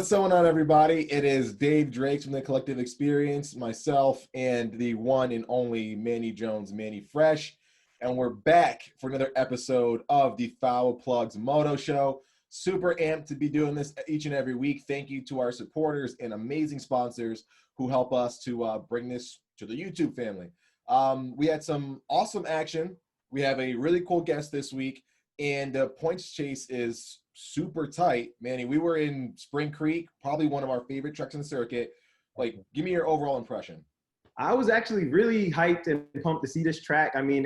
What's going on, everybody? It is Dave Drake from the Collective Experience, myself, and the one and only Manny Jones, Manny Fresh. And we're back for another episode of the Foul Plugs Moto Show. Super amped to be doing this each and every week. Thank you to our supporters and amazing sponsors who help us to bring this to the YouTube family. We had some awesome action. We have a really cool guest this week, and the points chase is super tight. Manny, we were in Spring Creek, probably one of our favorite tracks in the circuit. Like, give me your overall impression. I was actually really hyped and pumped to see this track. I mean,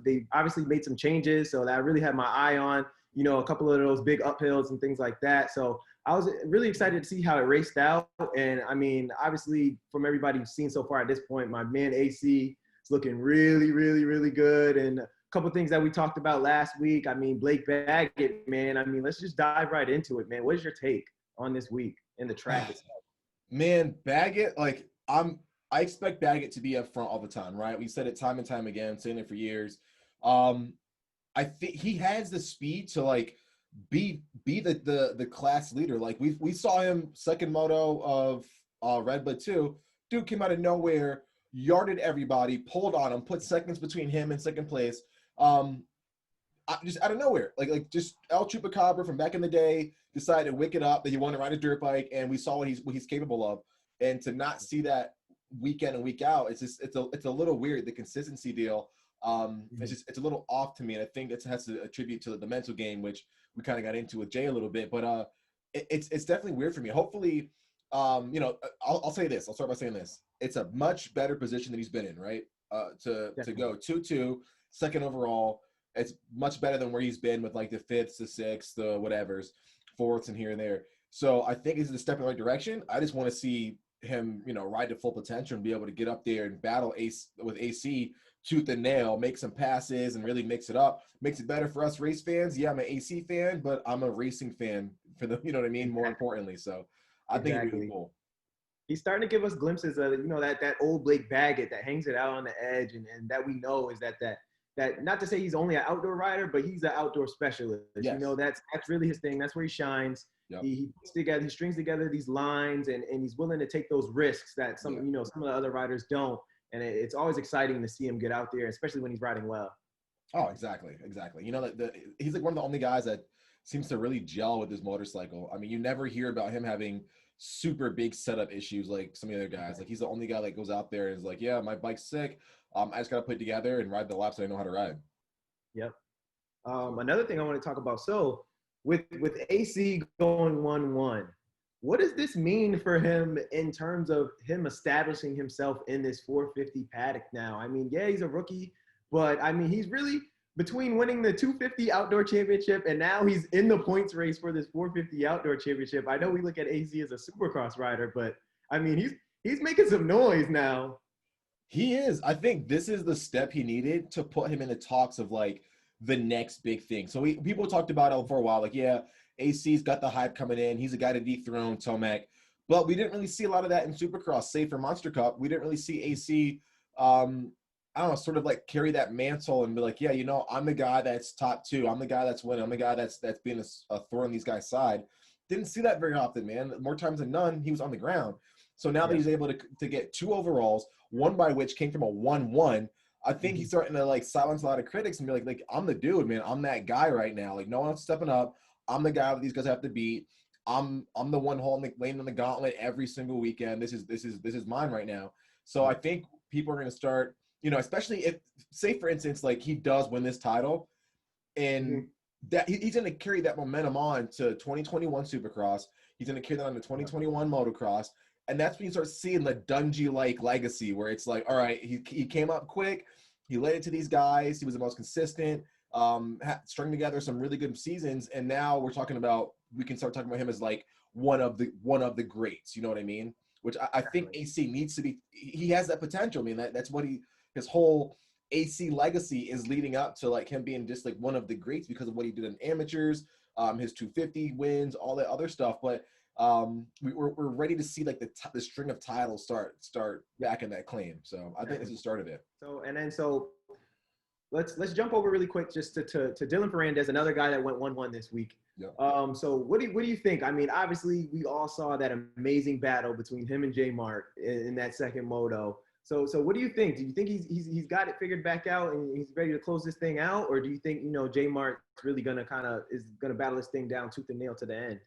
they obviously made some changes, so that I really had my eye on, you know, a couple of those big uphills and things like that. So I was really excited to see how it raced out. And I mean, obviously, from everybody who's seen so far at this point, my man AC is looking really, really, really good. And a couple of things that we talked about last week. I mean, Blake Baggett, man. I mean, let's just dive right into it, man. What is your take on this week in the track itself? Man, Baggett, like, I expect Baggett to be up front all the time, right? We said it time and time again, saying it for years. I think he has the speed to like be the class leader. Like we saw him second moto of Red Bull 2. Dude came out of nowhere, yarded everybody, pulled on him, put seconds between him and second place. Just out of nowhere, like just El Chupacabra from back in the day decided to wick it up that he wanted to ride a dirt bike, and we saw what he's capable of. And to not see that week in and week out, it's a little weird, the consistency deal. It's a little off to me, and I think it has to attribute to the mental game, which we kind of got into with Jay a little bit. But it's definitely weird for me. Hopefully, I'll say this. I'll start by saying this. It's a much better position than he's been in, right? To go 2-2, second overall. It's much better than where he's been with like the fifths, the sixths, the whatevers, fourths, and here and there. So I think it's a step in the right direction. I just want to see him, ride to full potential and be able to get up there and battle with AC tooth and nail, make some passes and really mix it up. Makes it better for us race fans. Yeah, I'm an AC fan, but I'm a racing fan for the, you know what I mean? More importantly. So I think it'd be really cool. He's starting to give us glimpses of, that old Blake Baggett that hangs it out on the edge, and that we know is that not to say he's only an outdoor rider, but he's an outdoor specialist. Yes. That's really his thing. That's where he shines. Yep. He strings together these lines, and he's willing to take those risks that some of the other riders don't. And it's always exciting to see him get out there, especially when he's riding well. Oh, exactly. He's like one of the only guys that seems to really gel with his motorcycle. I mean, you never hear about him having super big setup issues like some of the other guys. Like, he's the only guy that goes out there and is like, yeah, my bike's sick. I just got to put it together and ride the laps that I know how to ride. Yep. Another thing I want to talk about. So with AC going 1-1, what does this mean for him in terms of him establishing himself in this 450 paddock now? I mean, yeah, he's a rookie, but I mean, he's really between winning the 250 outdoor championship and now he's in the points race for this 450 outdoor championship. I know we look at AC as a supercross rider, but I mean, he's making some noise now. He is. I think this is the step he needed to put him in the talks of like the next big thing. So people talked about it for a while. Like, yeah, AC's got the hype coming in. He's a guy to dethrone Tomac. But we didn't really see a lot of that in Supercross, save for Monster Cup. We didn't really see AC, sort of like carry that mantle and be like, yeah, I'm the guy that's top two. I'm the guy that's winning. I'm the guy that's being a thorn on these guys' side. Didn't see that very often, man. More times than none, he was on the ground. So now that he's able to get 2 overalls, one by which came from a 1-1, I think he's starting to like silence a lot of critics and be like, I'm the dude, man. I'm that guy right now. Like, no one's stepping up. I'm the guy that these guys have to beat. I'm the one laying on the gauntlet every single weekend. This is mine right now. So I think people are going to start, especially if, say for instance, like he does win this title, and that he's going to carry that momentum on to 2021 Supercross. He's going to carry that on to 2021 Motocross. And that's when you start seeing the Dungey-like legacy where it's like, all right, he came up quick. He led it to these guys. He was the most consistent, strung together some really good seasons. And now we can start talking about him as like one of the greats. You know what I mean? Which I think AC needs to be. He has that potential. I mean, that's what his whole AC legacy is leading up to, like him being just like one of the greats because of what he did in amateurs, his 250 wins, all that other stuff. But we're ready to see like the string of titles start back in that claim. So I think this is the start of it. So let's jump over really quick just to Dylan Ferrandez, another guy that went 1-1 this week. Yeah. So what do you think? I mean, obviously we all saw that amazing battle between him and J Mart in that second moto. So what do you think? Do you think he's got it figured back out and he's ready to close this thing out, or do you think J Mart's really gonna is gonna battle this thing down tooth and nail to the end?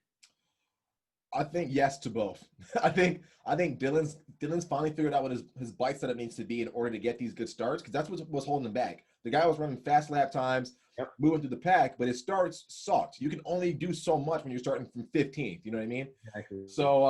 I think yes to both. I think Dylan's finally figured out what his bike setup needs to be in order to get these good starts, because that's what was holding him back. The guy was running fast lap times, moving through the pack, but his starts sucked. You can only do so much when you're starting from 15th. You know what I mean? Exactly. So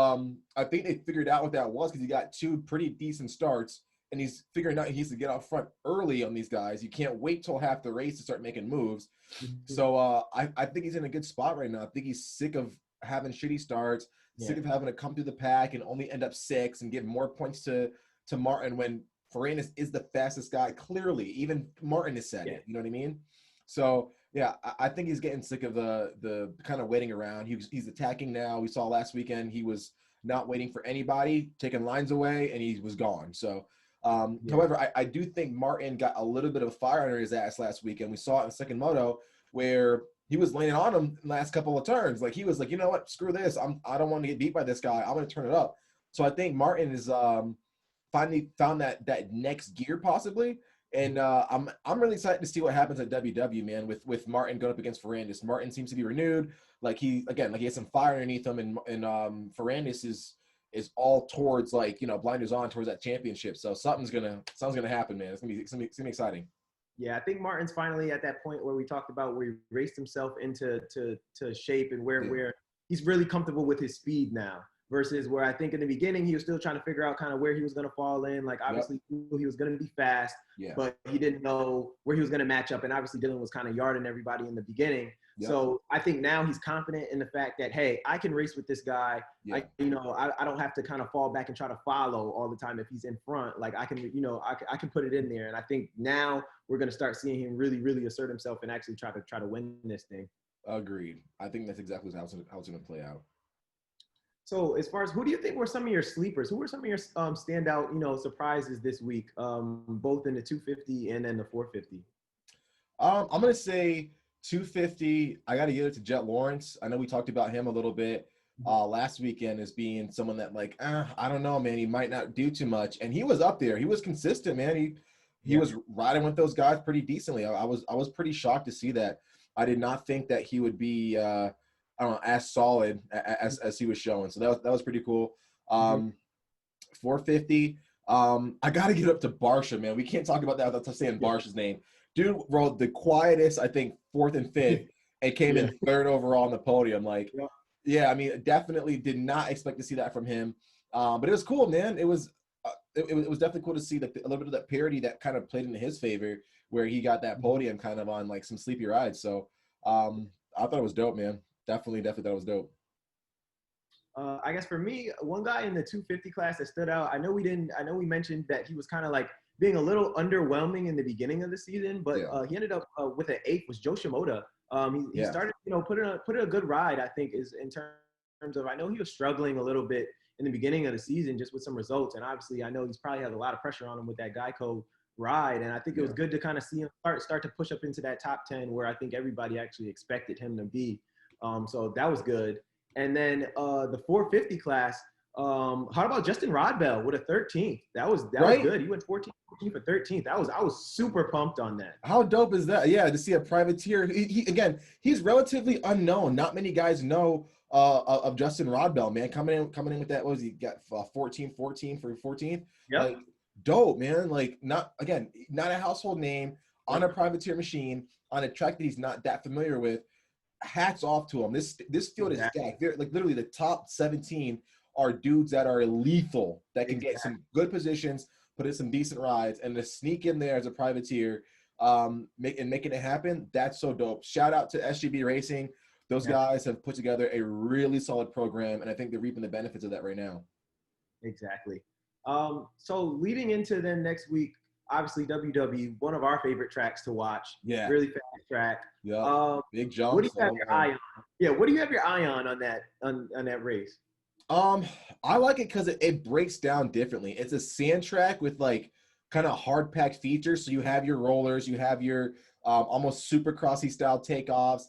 I think they figured out what that was, because he got two pretty decent starts, and he's figuring out he needs to get out front early on these guys. You can't wait till half the race to start making moves. Mm-hmm. So I think he's in a good spot right now. I think he's sick of having shitty starts, sick of having to come through the pack and only end up 6 and give more points to Martin when Ferrandez is the fastest guy. Clearly, even Martin has said it. You know what I mean? So yeah, I think he's getting sick of the kind of waiting around. He's attacking now. We saw last weekend he was not waiting for anybody, taking lines away, and he was gone. So however, I do think Martin got a little bit of a fire under his ass last weekend. We saw it in second moto where he was laying on him in the last couple of turns. Like, he was like, you know what, screw this. I don't want to get beat by this guy. I'm going to turn it up. So I think Martin is finally found that next gear possibly. And I'm really excited to see what happens at WW, man, with Martin going up against Ferrandez. Martin seems to be renewed. Like, he has some fire underneath him, and Ferrandez is all towards, like, blinders on towards that championship. So something's gonna happen, man. It's gonna be exciting. Yeah, I think Martin's finally at that point where we talked about, where he raced himself into shape, and where he's really comfortable with his speed now, versus where I think in the beginning he was still trying to figure out kind of where he was going to fall in. Like, obviously he was going to be fast, but he didn't know where he was going to match up. And obviously Dylan was kind of yarding everybody in the beginning. So I think now he's confident in the fact that, hey, I can race with this guy. I don't have to kind of fall back and try to follow all the time if he's in front. Like, I can, I can put it in there. And I think now we're going to start seeing him really, really assert himself and actually try to win this thing. Agreed. I think that's exactly how it's going to play out. So as far as, who do you think were some of your sleepers? Who were some of your standout, surprises this week, both in the 250 and then the 450? I'm going to say 250, I got to give it to Jet Lawrence. I know we talked about him a little bit last weekend as being someone that, like, I don't know, man, he might not do too much. And he was up there. He was consistent, man. He was riding with those guys pretty decently. I was pretty shocked to see that. I did not think that he would be I don't know, as solid as he was showing. So that was pretty cool. 450, I got to get up to Barsha, man. We can't talk about that without saying Barsha's name. Dude rode the quietest, I think, 4th and 5th, and came in 3rd overall on the podium. Like, I mean, definitely did not expect to see that from him. But it was cool, man. It was definitely cool to see, like, a little bit of that parity that kind of played into his favor, where he got that podium kind of on, like, some sleepy rides. So I thought it was dope, man. Definitely thought it was dope. I guess for me, one guy in the 250 class that stood out, I know we mentioned that he was kind of like being a little underwhelming in the beginning of the season, but he ended up with an 8th, was Joe Shimoda. He started, putting a good ride, I think, is in terms of, I know he was struggling a little bit in the beginning of the season just with some results. And obviously I know he's probably had a lot of pressure on him with that Geico ride. And I think it was good to kind of see him start to push up into that top 10 where I think everybody actually expected him to be. So that was good. And then the 450 class, how about Justin Rodbell with a 13th? That was good. He went 14 for 13th. I was super pumped on that. How dope is that? Yeah, to see a privateer. He's relatively unknown. Not many guys know of Justin Rodbell, man. Coming in with that, what was he got? 14 for 14th. Yeah, like, dope, man. Like, not a household name on a privateer machine on a track that he's not that familiar with. Hats off to him. This field is stacked. They're, like, literally the top 17 are dudes that are lethal, that can get some good positions, put in some decent rides, and to sneak in there as a privateer, making it happen. That's so dope. Shout out to SGB Racing. Those guys have put together a really solid program, and I think they're reaping the benefits of that right now. Exactly. So leading into then next week, obviously WW, one of our favorite tracks to watch. Yeah. Really fast track. Yeah. Big jumps. What do you have your eye on? Yeah. What do you have your eye on that race? I like it because it breaks down differently. It's a sand track with, like, kind of hard packed features. So you have your rollers, you have your almost Supercrossy style takeoffs,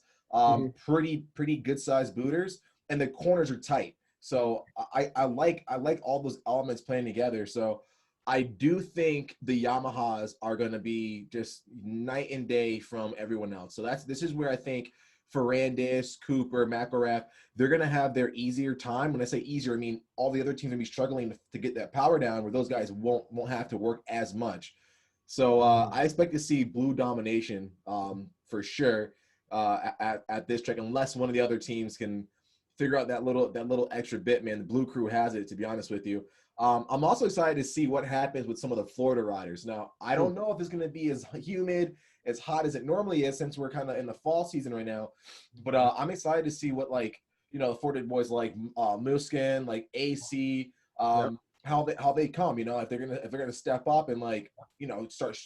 pretty good sized booters, and the corners are tight. So I like all those elements playing together. So I do think the Yamahas are going to be just night and day from everyone else. So this is where I think Ferrandis, Cooper, McElrath, they're going to have their easier time. When I say easier, I mean all the other teams are going to be struggling to get that power down, where those guys won't have to work as much. So I expect to see blue domination for sure at this track, unless one of the other teams can figure out that little extra bit. Man, the Blue Crew has it, to be honest with you. I'm also excited to see what happens with some of the Florida riders. Now, I don't know if it's going to be as humid, as hot as it normally is, since we're kind of in the fall season right now. But I'm excited to see what, like, you know, the Florida boys like Muskin, like AC, how they come. You know, if they're gonna step up and, like, you know, start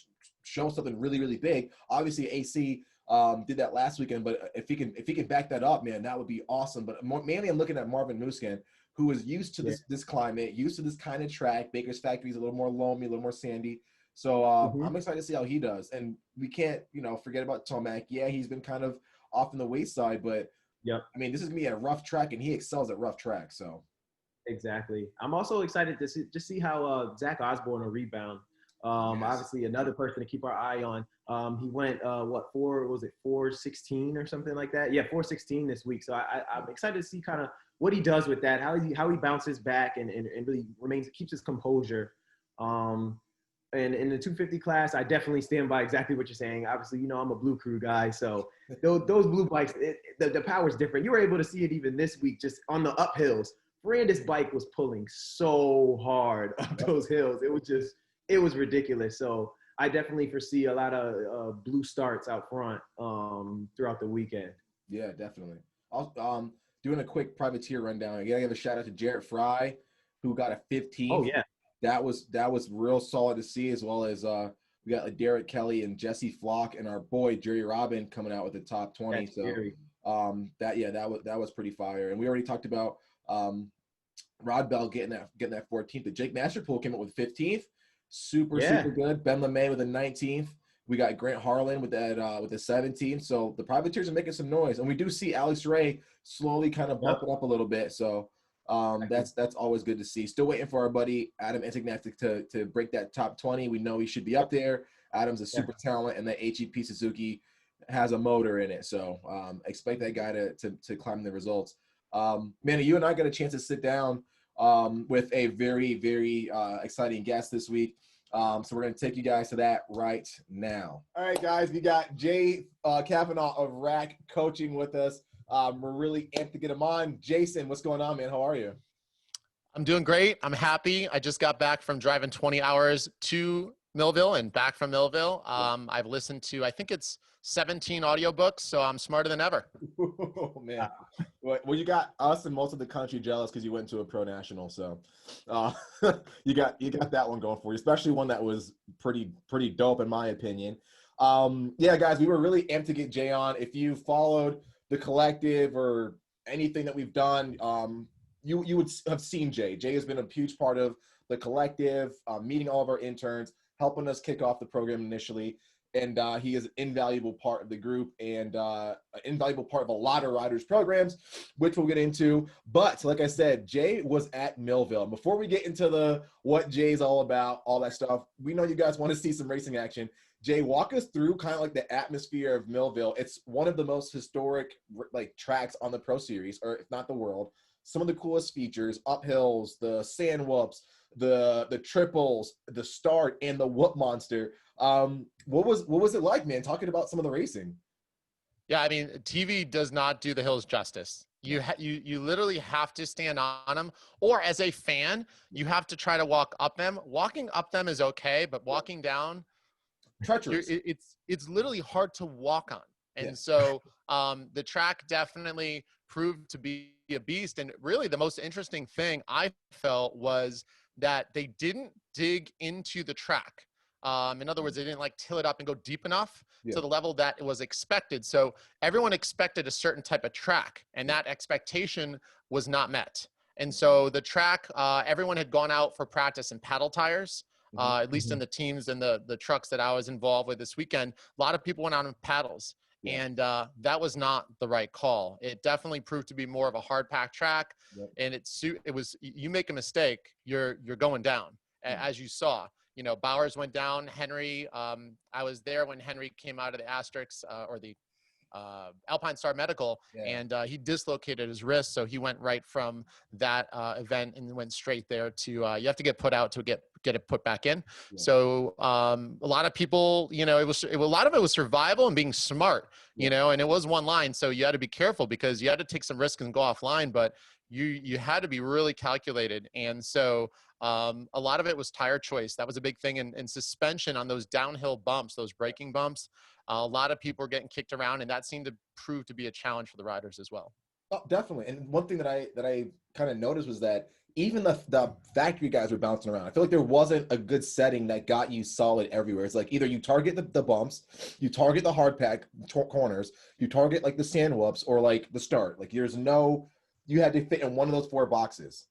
showing something really, really big. Obviously, AC did that last weekend, but if he can back that up, man, that would be awesome. But mainly I'm looking at Marvin Muskin, who is used to this climate, used to this kind of track. Baker's Factory is a little more loamy, a little more sandy. So I'm excited to see how he does. And we can't, you know, forget about Tomac. Yeah, he's been kind of off in the wayside, but I mean, this is gonna be a rough track, and he excels at rough track. So exactly. I'm also excited to see how Zach Osborne will rebound. Obviously another person to keep our eye on. He went 416 or something like that? Yeah, 416 this week. So I'm excited to see kind of what he does with that, how he bounces back and really keeps his composure. And in the 250 class, I definitely stand by exactly what you're saying. Obviously, you know, I'm a Blue Crew guy, so those blue bikes, the power's different. You were able to see it even this week, just on the uphills. Brandis' bike was pulling so hard up those hills. It was ridiculous. So I definitely foresee a lot of blue starts out front throughout the weekend. Yeah, definitely. I'll doing a quick privateer rundown. I gotta give a shout out to Jarrett Fry, who got a 15th. Oh yeah, that was real solid to see, as well as we got Derek Kelly and Jesse Flock and our boy Jerry Robin coming out with the top 20. That's scary. That was pretty fire. And we already talked about Rod Bell getting that 14th. The Jake Masterpool came up with 15th. Super good. Ben LeMay with a 19th. We got Grant Harlan with that with the 17th. So the privateers are making some noise, and we do see Alex Ray slowly kind of bumping up a little bit. So that's always good to see. Still waiting for our buddy Adam Entignaf to break that top 20. We know he should be up there. Adam's a super talent, and that HEP Suzuki has a motor in it. So expect that guy to climb the results. Manny, you and I got a chance to sit down with a very, very exciting guest this week. So we're going to take you guys to that right now. All right, guys, we got Jay Cavanaugh of RAC coaching with us. We're really amped to get him on. Jason, what's going on, man? How are you? I'm doing great. I'm happy. I just got back from driving 20 hours to Millville and back from Millville. I've listened to, I think it's 17 audiobooks, so I'm smarter than ever. Oh, man. Well, you got us and most of the country jealous because you went to a pro national. So you got that one going for you, especially one that was pretty dope in my opinion. Yeah, guys, we were really amped to get Jay on. If you followed the collective or anything that we've done, you would have seen Jay. Jay has been a huge part of the collective, meeting all of our interns, helping us kick off the program initially. And he is an invaluable part of the group and an invaluable part of a lot of riders' programs, which we'll get into. But like I said, Jay was at Millville. Before we get into what Jay's all about, all that stuff, we know you guys want to see some racing action. Jay, walk us through kind of like the atmosphere of Millville. It's one of the most historic like tracks on the Pro Series, or if not the world. Some of the coolest features, uphills, the sand whoops, the triples, the start, and the whoop monster. What was it like, man, talking about some of the racing? Yeah, I mean, TV does not do the hills justice. You literally have to stand on them, or as a fan, you have to try to walk up them. Walking up them is okay, but walking down, treacherous. It's literally hard to walk on. And so the track definitely proved to be a beast. And really the most interesting thing I felt was that they didn't dig into the track. In other words, they didn't like till it up and go deep enough to the level that it was expected. So everyone expected a certain type of track, and that expectation was not met. And so the track, everyone had gone out for practice in paddle tires. at least in the teams and the trucks that I was involved with this weekend. A lot of people went out on paddles. Yeah. And that was not the right call. It definitely proved to be more of a hard pack track. Yep. And it was, you make a mistake, you're going down, as you saw. You know, Bowers went down. Henry, I was there when Henry came out of the Asterix or the Alpine Star Medical, and he dislocated his wrist. So he went right from that event and went straight there to, you have to get put out to get it put back in. Yeah. So a lot of people, you know, a lot of it was survival and being smart, you know, and it was one line. So you had to be careful because you had to take some risks and go offline, but you had to be really calculated. And so a lot of it was tire choice. That was a big thing. And suspension on those downhill bumps, those braking bumps, a lot of people were getting kicked around, and that seemed to prove to be a challenge for the riders as well. Oh, definitely. And one thing that I kind of noticed was that even the factory guys were bouncing around. I feel like there wasn't a good setting that got you solid everywhere. It's like either you target the bumps, you target the hard pack corners, you target like the sand whoops or like the start. Like you had to fit in one of those 4 boxes.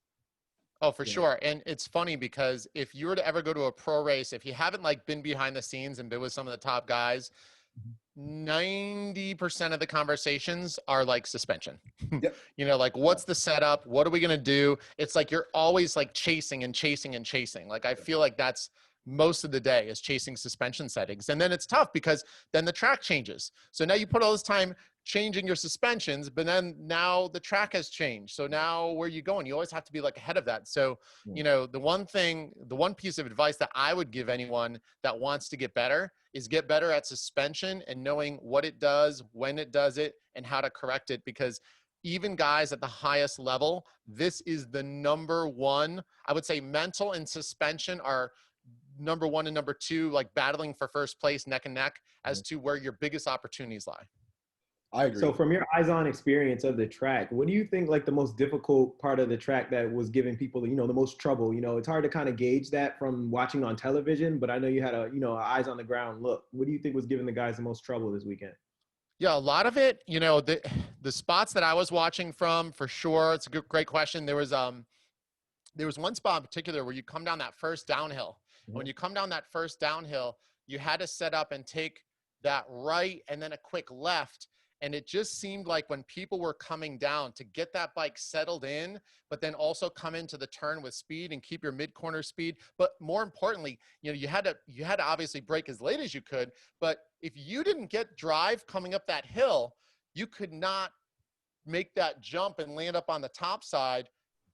Oh, for sure. And it's funny because if you were to ever go to a pro race, if you haven't like been behind the scenes and been with some of the top guys, 90% of the conversations are like suspension. Yep. You know, like what's the setup? What are we going to do? It's like you're always like chasing and chasing and chasing. Like I feel like that's most of the day is chasing suspension settings. And then it's tough because then the track changes. So now you put all this time changing your suspensions, but then now the track has changed. So now where are you going? You always have to be like ahead of that. So, you know, the one piece of advice that I would give anyone that wants to get better is get better at suspension and knowing what it does, when it does it, and how to correct it. Because even guys at the highest level, this is the number one, I would say mental and suspension are number 1 and number 2, like battling for first place neck and neck as to where your biggest opportunities lie. I agree. So from your eyes-on experience of the track, what do you think like the most difficult part of the track that was giving people, you know, the most trouble? You know, it's hard to kind of gauge that from watching on television, but I know you had a, you know, eyes on the ground look. What do you think was giving the guys the most trouble this weekend? Yeah, a lot of it, you know, the spots that I was watching from, for sure. It's a great question. There was one spot in particular where you come down that first downhill. When you come down that first downhill, you had to set up and take that right and then a quick left. And it just seemed like when people were coming down to get that bike settled in, but then also come into the turn with speed and keep your mid-corner speed. But more importantly, you know, you had to obviously brake as late as you could. But if you didn't get drive coming up that hill, you could not make that jump and land up on the top side.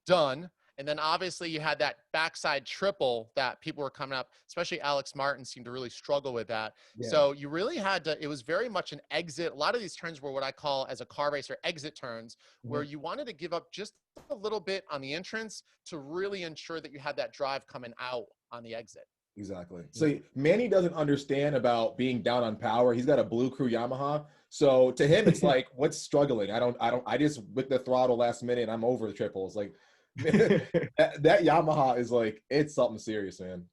Done. And then obviously you had that backside triple that people were coming up, especially Alex Martin seemed to really struggle with that. Yeah. So you really had to, it was very much an exit. A lot of these turns were what I call as a car racer exit turns, where you wanted to give up just a little bit on the entrance to really ensure that you had that drive coming out on the exit. Exactly. So Manny doesn't understand about being down on power. He's got a Blue Crew Yamaha. So to him, it's like, what's struggling? I just with the throttle last minute, I'm over the triples. Like, that Yamaha is like, it's something serious, man.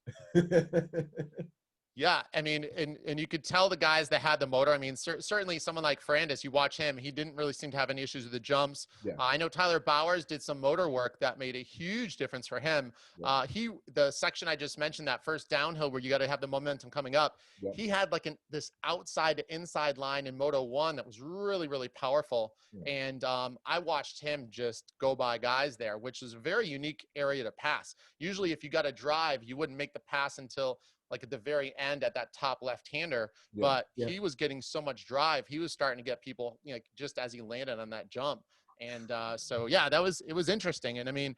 Yeah, I mean, and you could tell the guys that had the motor. I mean, certainly someone like Ferrandis, you watch him, he didn't really seem to have any issues with the jumps. Yeah. I know Tyler Bowers did some motor work that made a huge difference for him. Yeah. The section I just mentioned, that first downhill where you got to have the momentum coming up, yeah. He had like this outside to inside line in Moto 1 that was really, really powerful. Yeah. And I watched him just go by guys there, which is a very unique area to pass. Usually if you got to drive, you wouldn't make the pass until like at the very end at that top left-hander, yeah, but yeah. He was getting so much drive. He was starting to get people, you know, just as he landed on that jump. And so, yeah, it was interesting. And I mean,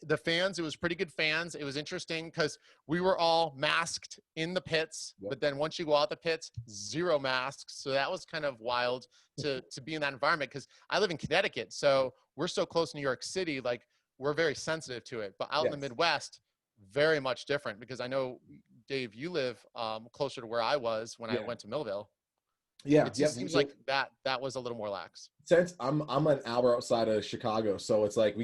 the fans, it was pretty good fans. It was interesting because we were all masked in the pits, yep. But then once you go out the pits, 0 masks. So that was kind of wild to be in that environment because I live in Connecticut. So we're so close to New York City, like we're very sensitive to it. But out in the Midwest, very much different because I know, Dave, you live closer to where I was when I went to Millville. Yeah, it just seems like that was a little more lax. Since I'm an hour outside of Chicago, so it's like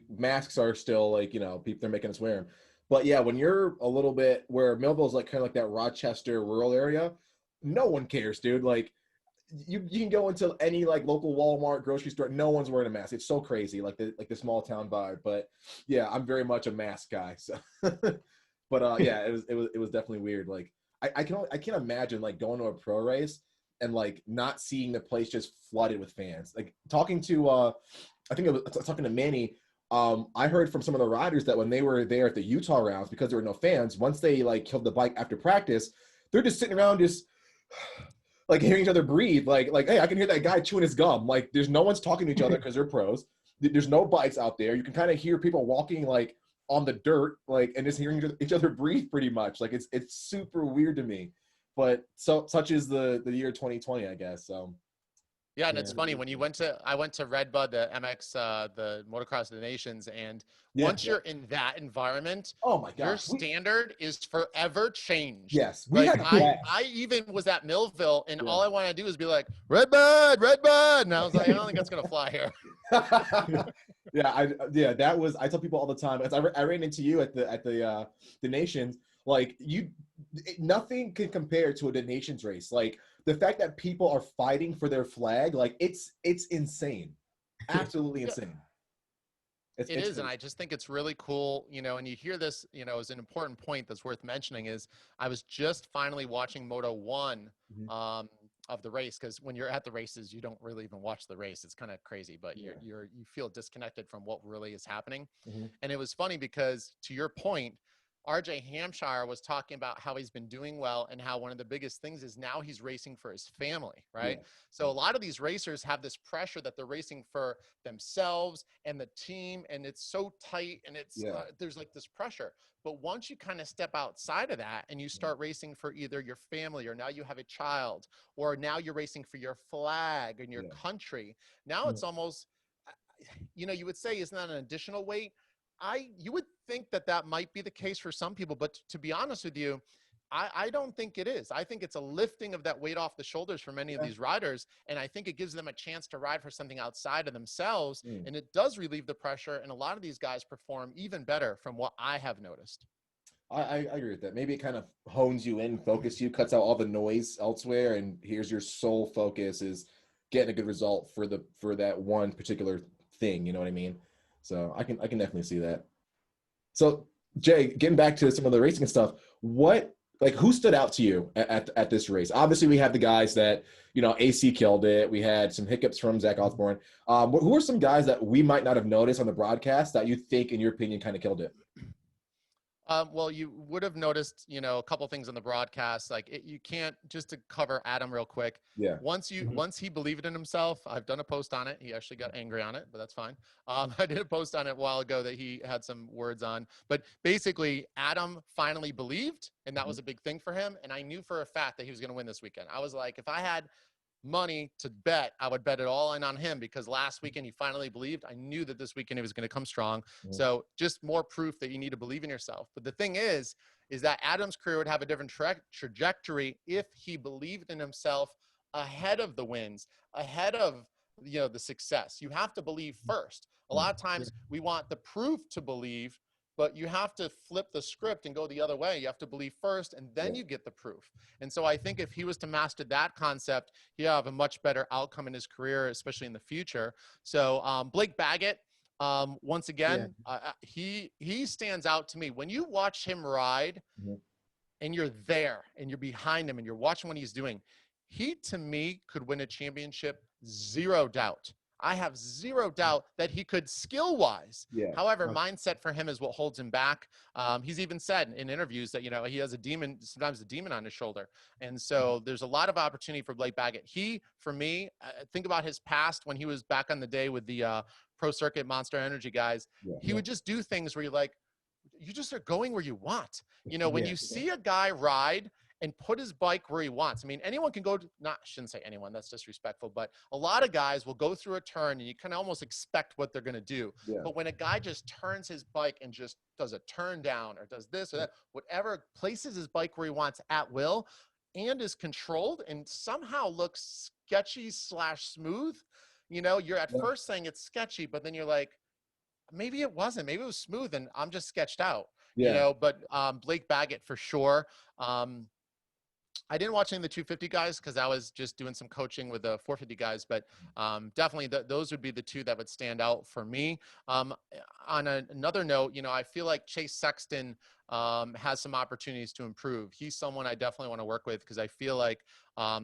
masks are still like, you know, people, they're making us wear them. But yeah, when you're a little bit where Millville's like kind of like that Rochester rural area, no one cares, dude. Like you can go into any like local Walmart, grocery store, no one's wearing a mask. It's so crazy, like the small town vibe. But yeah, I'm very much a mask guy. So But yeah, it was definitely weird. Like I can't imagine like going to a pro race and like not seeing the place just flooded with fans. Like talking to I think it was talking to Manny. I heard from some of the riders that when they were there at the Utah rounds, because there were no fans, once they like killed the bike after practice, they're just sitting around just like hearing each other breathe. Like, hey, I can hear that guy chewing his gum. Like there's no one's talking to each other because they're pros. There's no bikes out there. You can kind of hear people walking like on the dirt, like, and just hearing each other breathe pretty much. Like it's super weird to me. But such is the year 2020, I guess. So yeah, and it's funny when I went to Redbud, the MX, the Motocross of the Nations, and once you're in that environment, oh my your gosh, standard is forever changed. yes, we Like had I even was at Millville, and all I wanted to do was be like Redbud, Redbud, and I was like, I don't think that's gonna fly here. yeah, that was, I tell people all the time, as I ran into you at the Nations, like nothing can compare to a Nations race. Like the fact that people are fighting for their flag, like it's insane, absolutely insane. It is, and I just think it's really cool, you know, and you hear this, you know, as an important point that's worth mentioning is I was just finally watching Moto 1 of the race, because when you're at the races, you don't really even watch the race. It's kind of crazy, but you feel disconnected from what really is happening. And it was funny because, to your point, RJ Hampshire was talking about how he's been doing well and how one of the biggest things is now he's racing for his family, right? Yeah. So a lot of these racers have this pressure that they're racing for themselves and the team, and it's so tight, and it's there's like this pressure. But once you kind of step outside of that and you start racing for either your family, or now you have a child, or now you're racing for your flag and your country, now it's almost, you know, you would say, isn't that an additional weight? You would think that that might be the case for some people, but to be honest with you, I don't think it is. I think it's a lifting of that weight off the shoulders for many of these riders, and I think it gives them a chance to ride for something outside of themselves, and it does relieve the pressure, and a lot of these guys perform even better from what I have noticed. I agree with that. Maybe it kind of hones you in, focus you, cuts out all the noise elsewhere, and here's your sole focus is getting a good result for that one particular thing. You know what I mean? So I can definitely see that. So Jay, getting back to some of the racing stuff, who stood out to you at this race? Obviously, we had the guys that, you know, AC killed it. We had some hiccups from Zach Osborne. Who are some guys that we might not have noticed on the broadcast that you think, in your opinion, kind of killed it? Well, you would have noticed, you know, a couple things on the broadcast. Like you can't, just to cover Adam real quick. Yeah. Once he believed in himself, I've done a post on it. He actually got angry on it, but that's fine. I did a post on it a while ago that he had some words on, but basically Adam finally believed, and that was a big thing for him. And I knew for a fact that he was going to win this weekend. I was like, if I had money to bet, I would bet it all in on him, because last weekend he finally believed. I knew that this weekend he was going to come strong. So just more proof that you need to believe in yourself. But the thing is that Adam's career would have a different trajectory if he believed in himself ahead of the wins, ahead of, you know, the success. You have to believe first. A lot of times we want the proof to believe, but you have to flip the script and go the other way. You have to believe first, and then you get the proof. And so I think if he was to master that concept, he'll have a much better outcome in his career, especially in the future. So Blake Baggett, once again, he stands out to me. When you watch him ride and you're there and you're behind him and you're watching what he's doing, he, to me, could win a championship, zero doubt. I have zero doubt that he could skill-wise. However, mindset for him is what holds him back. He's even said in interviews that, you know, he has sometimes a demon on his shoulder. And so there's a lot of opportunity for Blake Baggett. He, for me, think about his past when he was back on the day with the Pro Circuit Monster Energy guys. He would just do things where you're like, you just are going where you want. You know, when you see a guy ride and put his bike where he wants. I mean, anyone can shouldn't say anyone, that's disrespectful, but a lot of guys will go through a turn and you can almost expect what they're going to do. But when a guy just turns his bike and just does a turn down or does this or that, whatever, places his bike where he wants at will and is controlled and somehow looks sketchy / smooth, you know, you're at first saying it's sketchy, but then you're like, maybe it wasn't, maybe it was smooth and I'm just sketched out, you know. But Blake Baggett for sure. I didn't watch any of the 250 guys because I was just doing some coaching with the 450 guys, but definitely those would be the two that would stand out for me. On another note, you know, I feel like Chase Sexton has some opportunities to improve. He's someone I definitely want to work with because I feel like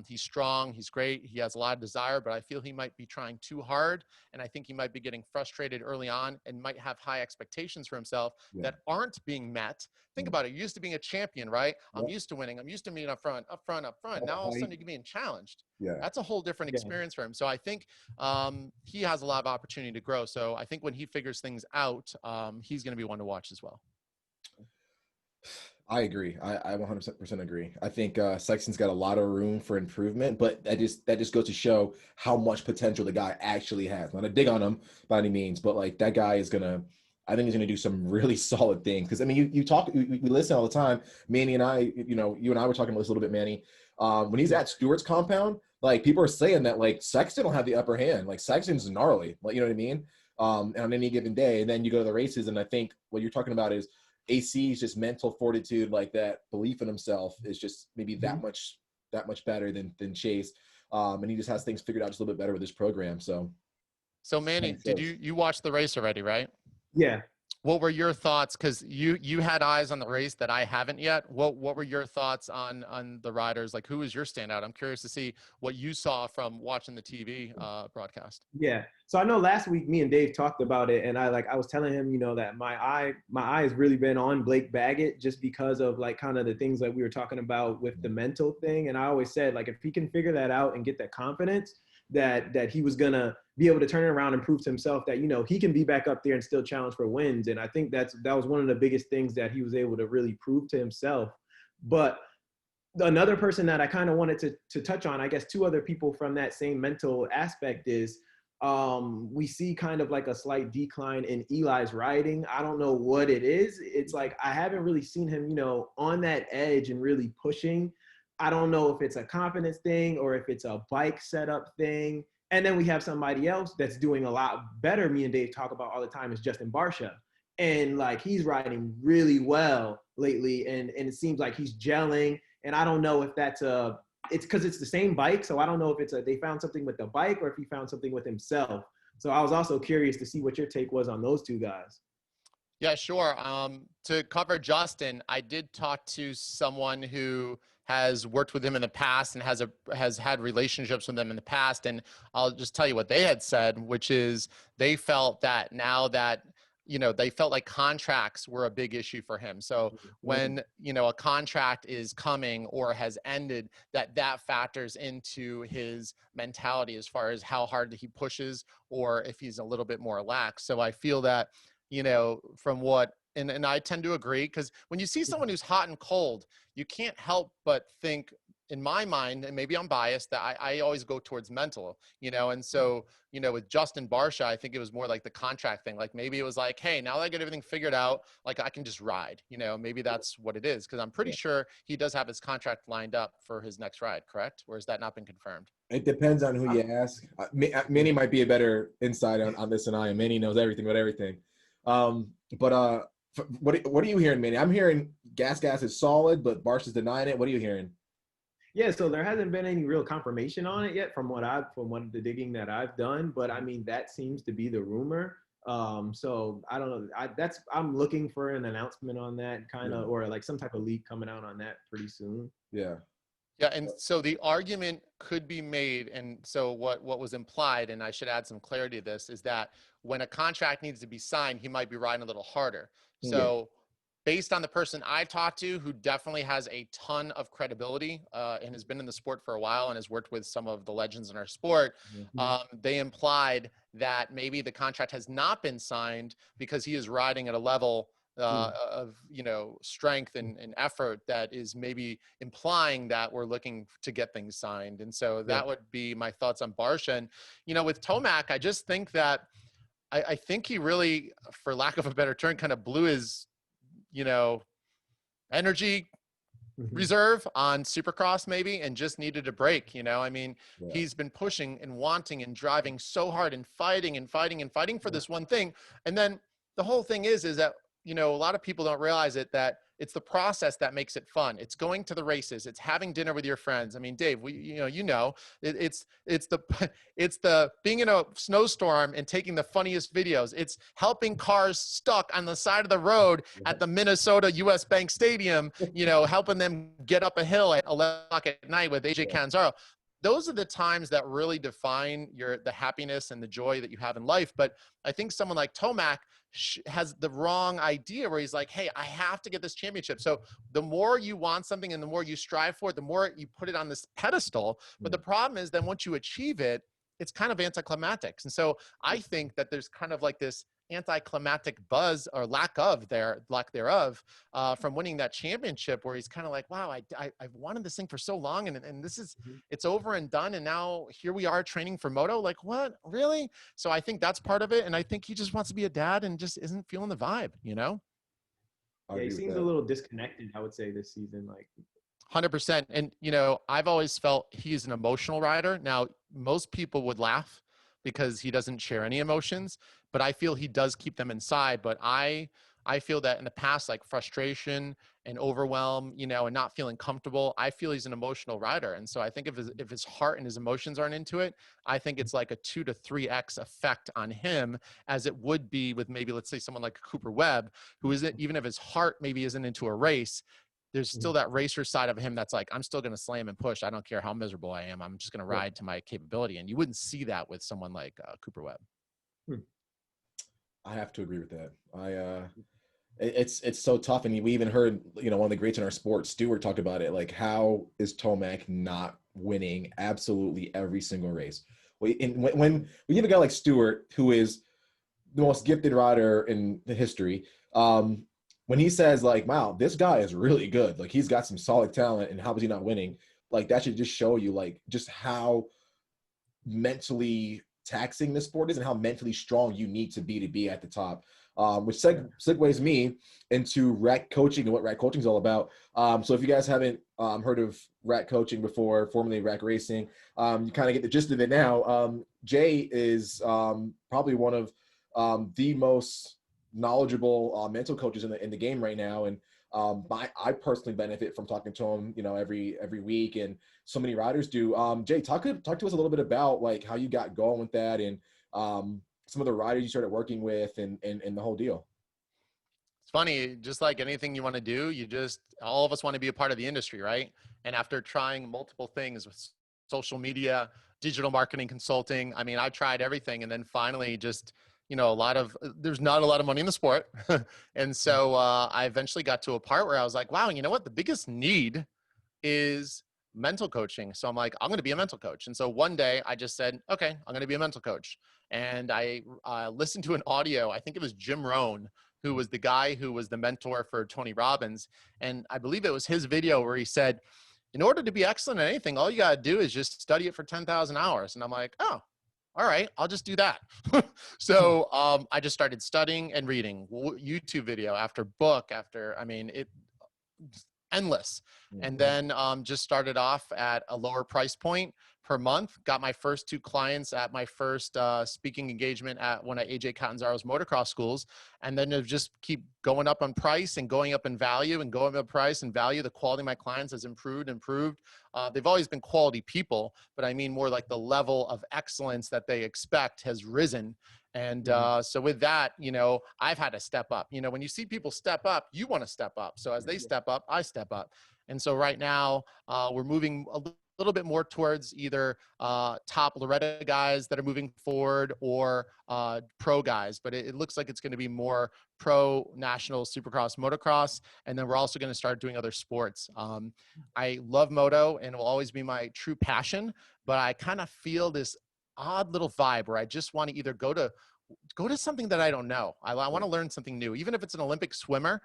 he's strong, he's great, he has a lot of desire, but I feel he might be trying too hard, and I think he might be getting frustrated early on and might have high expectations for himself that aren't being met. Think about it. You're used to being a champion, right? I'm used to winning. I'm used to being up front. Now all of a sudden you're being challenged. That's a whole different experience for him. So I think he has a lot of opportunity to grow. So I think when he figures things out, he's going to be one to watch as well. I agree. I 100% agree. I think Sexton's got a lot of room for improvement, but that just goes to show how much potential the guy actually has. Not a dig on him by any means, but like that guy is I think he's gonna do some really solid things. Because I mean, we listen all the time. Manny and I, you and I were talking about this a little bit, Manny. When he's at Stewart's compound, like people are saying that like Sexton will have the upper hand. Like Sexton's gnarly, like you know what I mean? On any given day, and then you go to the races, and I think what you're talking about is AC's just mental fortitude, like that belief in himself is just maybe that much better than Chase. And he just has things figured out just a little bit better with his program. So Manny, did you watch the race already, right? Yeah. What were your thoughts? Because you had eyes on the race that I haven't yet. What were your thoughts on the riders? Like, who was your standout? I'm curious to see what you saw from watching the TV broadcast. Yeah. So I know last week me and Dave talked about it, and I was telling him, that my eye has really been on Blake Baggett just because of like kind of the things that we were talking about with the mental thing. And I always said, like, if he can figure that out and get that confidence, that he was gonna be able to turn it around and prove to himself that he can be back up there and still challenge for wins. And I think that was one of the biggest things that he was able to really prove to himself. But another person that I kind of wanted to touch on, I guess two other people from that same mental aspect is we see kind of like a slight decline in Eli's riding. I don't know what it is. It's like I haven't really seen him on that edge and really pushing. I don't know if it's a confidence thing or if it's a bike setup thing. And then we have somebody else that's doing a lot better. Me and Dave talk about all the time is Justin Barcia. And like, he's riding really well lately. And it seems like he's gelling. And I don't know if that's it's because it's the same bike. So I don't know if they found something with the bike or if he found something with himself. So I was also curious to see what your take was on those two guys. Yeah, sure. To cover Justin, I did talk to someone who has worked with him in the past and has had relationships with him in the past. And I'll just tell you what they had said, which is they felt that now that, they felt like contracts were a big issue for him. So when, a contract is coming or has ended, that factors into his mentality as far as how hard he pushes or if he's a little bit more lax. So I feel that, from what, and I tend to agree, because when you see someone who's hot and cold, you can't help but think, in my mind, and maybe I'm biased, that I always go towards mental, and so, with Justin Barcia, I think it was more like the contract thing. Like maybe it was like, hey, now that I get everything figured out, like I can just ride, maybe that's what it is. Cause I'm pretty sure he does have his contract lined up for his next ride, correct? Or has that not been confirmed? It depends on who you ask. Manny might be a better insight on this than I am. Manny knows everything about everything. But what are you hearing, Manny? I'm hearing Gas is solid, but Barcia's denying it. What are you hearing? Yeah, so there hasn't been any real confirmation on it yet from the digging that I've done, but I mean that seems to be the rumor. So I don't know. I'm looking for an announcement on that or like some type of leak coming out on that pretty soon. Yeah. Yeah, and so the argument could be made, and so what was implied, and I should add some clarity to this, is that when a contract needs to be signed, he might be riding a little harder. So based on the person I talked to, who definitely has a ton of credibility and has been in the sport for a while and has worked with some of the legends in our sport, they implied that maybe the contract has not been signed because he is riding at a level of strength and effort that is maybe implying that we're looking to get things signed. And so that would be my thoughts on Barcia. And with Tomac, I just think that I think he really, for lack of a better term, kind of blew his energy reserve on Supercross maybe, and just needed a break. He's been pushing and wanting and driving so hard and fighting for this one thing. And then the whole thing is that, a lot of people don't realize it, that it's the process that makes it fun. It's going to the races. It's having dinner with your friends. I mean, Dave, it's the being in a snowstorm and taking the funniest videos. It's helping cars stuck on the side of the road at the Minnesota US Bank Stadium, helping them get up a hill at 11 o'clock at night with AJ Canzaro. Those are the times that really define the happiness and the joy that you have in life. But I think someone like Tomac has the wrong idea where he's like, hey, I have to get this championship. So the more you want something and the more you strive for it, the more you put it on this pedestal. But the problem is then once you achieve it, it's kind of anticlimactic. And so I think that there's kind of like this anticlimactic buzz or lack thereof from winning that championship, where he's kind of like, wow, I've wanted this thing for so long, and this is, it's over and done, and now here we are training for moto. Like, what, really? So I think that's part of it, and I think he just wants to be a dad and just isn't feeling the vibe. Yeah, he seems a little disconnected, I would say, this season. Like 100%. And I've always felt he's an emotional rider. Now, most people would laugh because he doesn't share any emotions, but I feel he does keep them inside. But I feel that in the past, like frustration and overwhelm, and not feeling comfortable, I feel he's an emotional rider. And so I think if his heart and his emotions aren't into it, I think it's like a 2 to 3x effect on him, as it would be with maybe, let's say, someone like Cooper Webb, who isn't, even if his heart maybe isn't into a race, there's still that racer side of him that's like, I'm still going to slam and push. I don't care how miserable I am. I'm just going to ride to my capability. And you wouldn't see that with someone like Cooper Webb. I have to agree with that. It's so tough. And we even heard, one of the greats in our sport, Stewart, talked about it. Like, how is Tomac not winning absolutely every single race? When we have a guy like Stewart, who is the most gifted rider in the history, when he says, like, wow, this guy is really good, like, he's got some solid talent, and how is he not winning? Like, that should just show you, like, just how mentally taxing this sport is and how mentally strong you need to be at the top. Which segues me into rack coaching and what rack coaching is all about. So if you guys haven't heard of rack coaching before, formerly rack racing, you kind of get the gist of it now. Jay is probably one of the most knowledgeable mental coaches in the game right now, and I personally benefit from talking to him, every week, and so many riders do. Jay, talk to us a little bit about, like, how you got going with that, and some of the riders you started working with, and the whole deal. It's funny, just like anything you want to do, all of us want to be a part of the industry, right? And after trying multiple things with social media, digital marketing, consulting, I mean, I tried everything, and then finally just there's not a lot of money in the sport. And so I eventually got to a part where I was like, wow, you know what? The biggest need is mental coaching. So I'm like, I'm going to be a mental coach. And so one day I just said, okay, I'm going to be a mental coach. And I listened to an audio. I think it was Jim Rohn, who was the guy who was the mentor for Tony Robbins. And I believe it was his video where he said, in order to be excellent at anything, all you got to do is just study it for 10,000 hours. And I'm like, oh, all right, I'll just do that. So I just started studying and reading YouTube video after book endless. And then just started off at a lower price point per month, got my first 2 clients at my first speaking engagement at one of AJ Catanzaro's motocross schools. And then it just keep going up on price and going up in value and going up in price and value. The quality of my clients has improved. They've always been quality people, but I mean more like the level of excellence that they expect has risen. And so with that, I've had to step up. When you see people step up, you want to step up. So as they step up, I step up. And so right now we're moving a little bit more towards either top Loretta guys that are moving forward or pro guys, but it looks like it's going to be more pro national Supercross motocross. And then we're also going to start doing other sports. I love moto and it will always be my true passion, but I kind of feel this odd little vibe where I just want to either go to something that I don't know. I want to learn something new, even if it's an Olympic swimmer.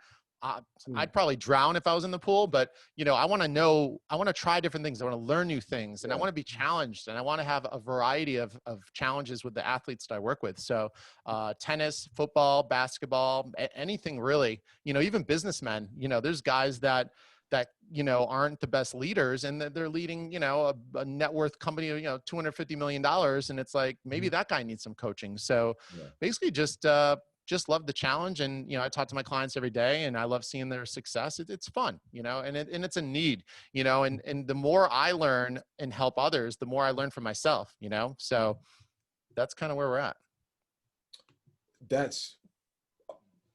I'd probably drown if I was in the pool, but I want to try different things. I want to learn new things, and I want to be challenged, and I want to have a variety of challenges with the athletes that I work with. So tennis, football, basketball, anything really, even businessmen, there's guys that aren't the best leaders, and they're leading, a net worth company of, $250 million. And it's like, maybe that guy needs some coaching. So basically just just love the challenge. And, you know, I talk to my clients every day and I love seeing their success. It's fun, you know, and it's a need, you know, and the more I learn and help others, the more I learn from myself, you know? So that's kind of where we're at. That's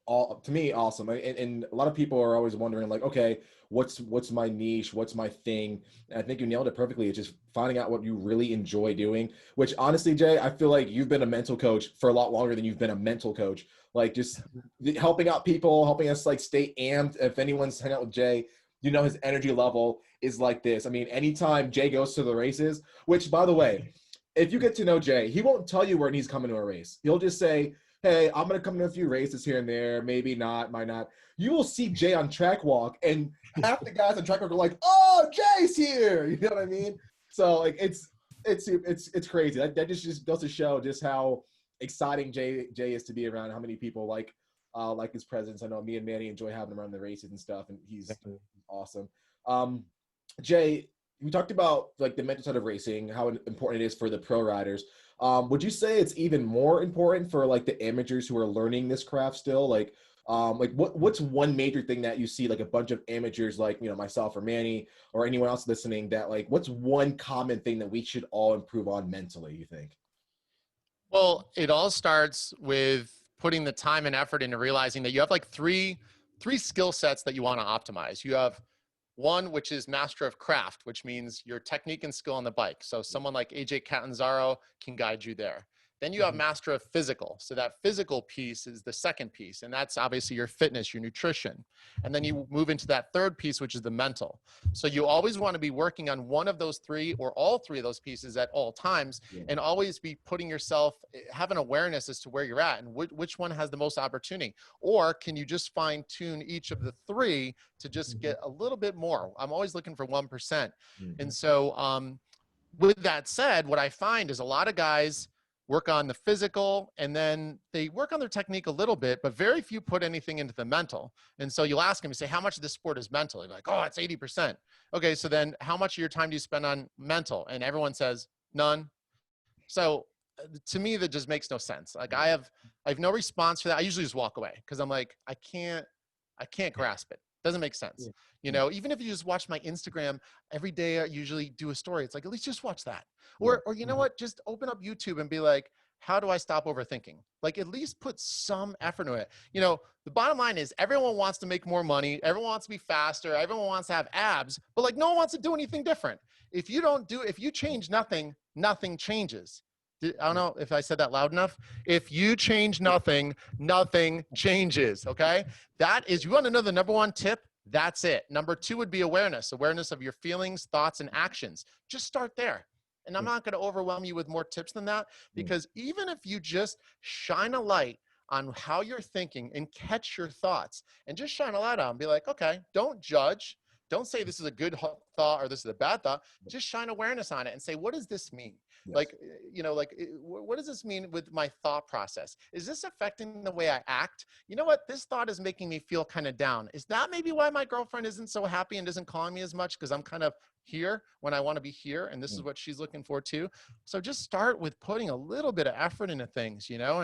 all to me awesome. And a lot of people are always wondering like, okay, what's my niche, what's my thing? And I think you nailed it perfectly. It's just finding out what you really enjoy doing, which honestly, Jay, I feel like you've been a mental coach for a lot longer than you've been a mental coach. Like just helping out people, helping us like stay amped. If anyone's hanging out with Jay, you know his energy level is like this. I mean, anytime Jay goes to the races, which by the way, if you get to know Jay, he won't tell you when he's coming to a race. He'll just say, hey, I'm going to come to a few races here and there, maybe not, might not. You will see Jay on track walk, and half the guys on track walk are like, oh, Jay's here. You know what I mean? So like it's crazy. That just goes to show just how exciting Jay is to be around, how many people like his presence. I know me and Manny enjoy having him around the races and stuff, and he's awesome. Jay, we talked about like the mental side of racing, how important it is for the pro riders. Would you say it's even more important for like the amateurs who are learning this craft still? Like what's one major thing that you see like a bunch of amateurs like, you know, myself or Manny or anyone else listening that like, what's one common thing that we should all improve on mentally, you think? Well, it all starts with putting the time and effort into realizing that you have like three skill sets that you want to optimize. You have one, which is master of craft, which means your technique and skill on the bike. So someone like AJ Catanzaro can guide you there. Then you have master of physical. So that physical piece is the second piece. And that's obviously your fitness, your nutrition. And then you move into that third piece, which is the mental. So you always want to be working on one of those three or all three of those pieces at all times, and always be putting yourself, have an awareness as to where you're at and which one has the most opportunity. Or can you just fine tune each of the three to just get a little bit more? I'm always looking for 1%. And so with that said, what I find is a lot of guys work on the physical and then they work on their technique a little bit, but very few put anything into the mental. And so you'll ask them, you say, how much of this sport is mental? You're like, oh, it's 80%. Okay, so then how much of your time do you spend on mental? And everyone says none. So to me, that just makes no sense. Like I have no response for that. I usually just walk away because I'm like, I can't grasp it. Doesn't make sense. You know, even if you just watch my Instagram every day, I usually do a story. It's like, at least just watch that. Or you know what, just open up YouTube and be like, how do I stop overthinking? Like at least put some effort into it. You know, the bottom line is everyone wants to make more money. Everyone wants to be faster. Everyone wants to have abs, but like no one wants to do anything different. If you change nothing, nothing changes. I don't know if I said that loud enough. If you change nothing, nothing changes. Okay. You want to know the number one tip? That's it. Number two would be awareness of your feelings, thoughts, and actions. Just start there. And I'm not going to overwhelm you with more tips than that, because even if you just shine a light on how you're thinking and catch your thoughts and just shine a light on, be like, okay, don't judge. Don't say this is a good thought or this is a bad thought. Just shine awareness on it and say, what does this mean? Like, you know, like, what does this mean with my thought process? Is this affecting the way I act? You know what? This thought is making me feel kind of down. Is that maybe why my girlfriend isn't so happy and isn't calling me as much? Because I'm kind of here when I want to be here. And this is what she's looking for too. So just start with putting a little bit of effort into things, you know,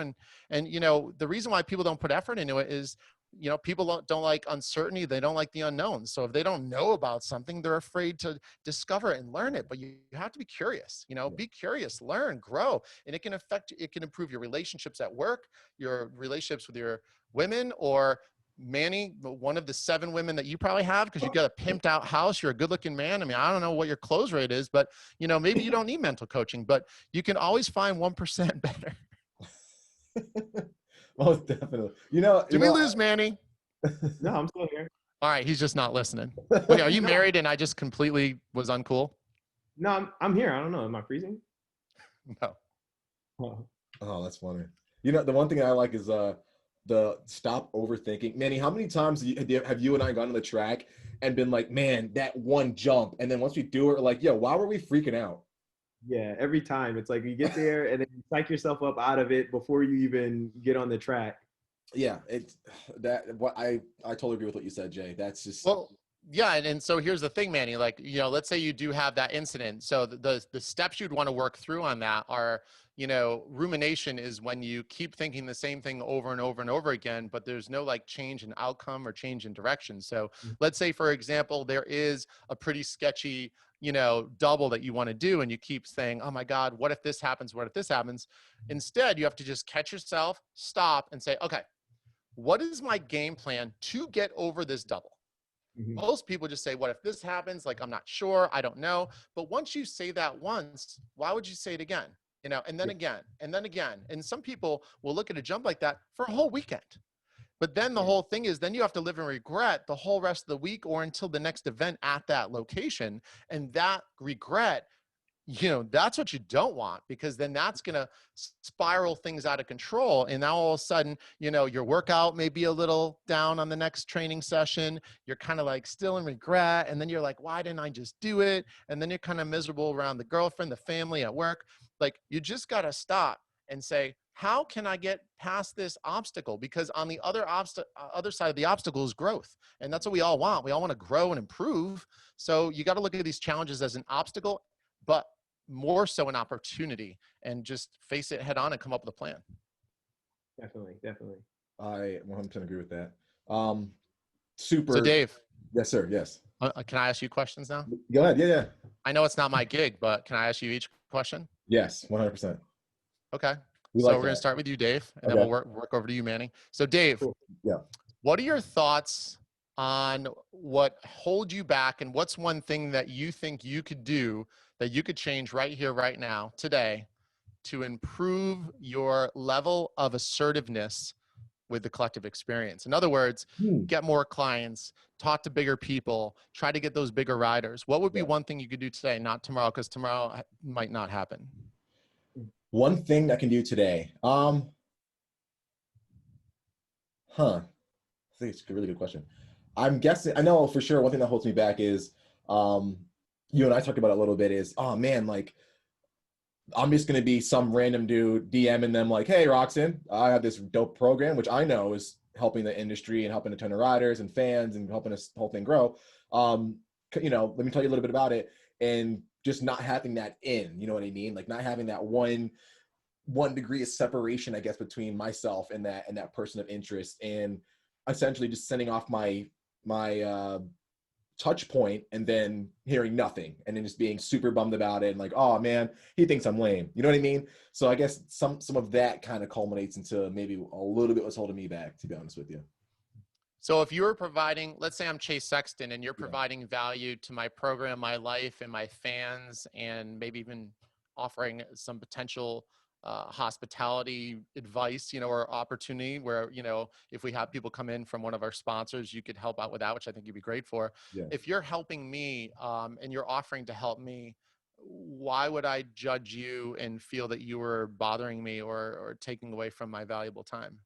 and, you know, the reason why people don't put effort into it is, you know, people don't like uncertainty. They don't like the unknown. So if they don't know about something, they're afraid to discover it and learn it. But you have to be curious, you know, be curious, learn, grow. And it can improve your relationships at work, your relationships with your women, or Manny, one of the 7 women that you probably have, because you got a pimped out house. You're a good looking man. I mean, I don't know what your close rate is, but you know, maybe you don't need mental coaching, but you can always find 1% better. Most definitely. You know, Did we lose Manny? No, I'm still here. All right, he's just not listening. Wait, are you married and I just completely was uncool? No, I'm here. I don't know. Am I freezing? No. Oh, that's funny. You know, the one thing I like is the stop overthinking. Manny, how many times have you and I gone on the track and been like, man, that one jump, and then once we do it, we're like, yo, why were we freaking out? Yeah, every time. It's like you get there and then you psych yourself up out of it before you even get on the track. Yeah, it's that. What I totally agree with what you said, Jay. That's just Well, Yeah, and so here's the thing, Manny. Like, you know, let's say you do have that incident. So the steps you'd want to work through on that are, you know, rumination is when you keep thinking the same thing over and over and over again, but there's no like change in outcome or change in direction. So let's say, for example, there is a pretty sketchy, you know, double that you want to do, and you keep saying, oh my God, what if this happens? What if this happens? Instead, you have to just catch yourself, stop, and say, okay, what is my game plan to get over this double? Mhm. Most people just say, what if this happens? Like, I'm not sure. I don't know. But once you say that once, why would you say it again? You know, and then again, and then again. And some people will look at a jump like that for a whole weekend. But then the whole thing is then you have to live in regret the whole rest of the week or until the next event at that location. And that regret, you know, that's what you don't want, because then that's going to spiral things out of control. And now all of a sudden, you know, your workout may be a little down on the next training session. You're kind of like still in regret. And then you're like, why didn't I just do it? And then you're kind of miserable around the girlfriend, the family, at work. Like, you just got to stop and say, how can I get past this obstacle? Because on the other side of the obstacle is growth. And that's what we all want. We all want to grow and improve. So you got to look at these challenges as an obstacle, but more so an opportunity, and just face it head on and come up with a plan. Definitely, definitely. I 100% agree with that. So Dave, Yes, sir. Yes. can I ask you questions now? Go ahead. Yeah, yeah. I know it's not my gig, but can I ask you each question? Yes, 100%. Okay. We So like we're going to that. start with you, Dave, and Okay. then we'll work over to you, Manny. So Dave, Cool. Yeah. what are your thoughts on what hold you back, and what's one thing that you think you could do, that you could change right here, right now, today, to improve your level of assertiveness with the collective experience? In other words, get more clients, talk to bigger people, try to get those bigger riders. What would be one thing you could do today, not tomorrow, because tomorrow might not happen? One thing I can do today. I think it's a really good question. I'm guessing, I know for sure one thing that holds me back is, you and I talked about it a little bit, is, oh man, like, I'm just going to be some random dude DMing them like, hey, Roxanne, I have this dope program, which I know is helping the industry and helping a ton of riders and fans and helping this whole thing grow. You know, let me tell you a little bit about it, and just not having that you know what I mean? Like, not having that one degree of separation, I guess, between myself and that person of interest, and essentially just sending off my touch point and then hearing nothing, and then just being super bummed about it and like, oh man, he thinks I'm lame. You know what I mean? So I guess some of that kind of culminates into maybe a little bit what's holding me back, to be honest with you. So if you were providing, let's say I'm Chase Sexton, and you're providing value to my program, my life, and my fans, and maybe even offering some potential hospitality advice, you know, or opportunity where, you know, if we have people come in from one of our sponsors, you could help out with that, which I think you'd be great for. Yeah. If you're helping me and you're offering to help me, why would I judge you and feel that you were bothering me or taking away from my valuable time?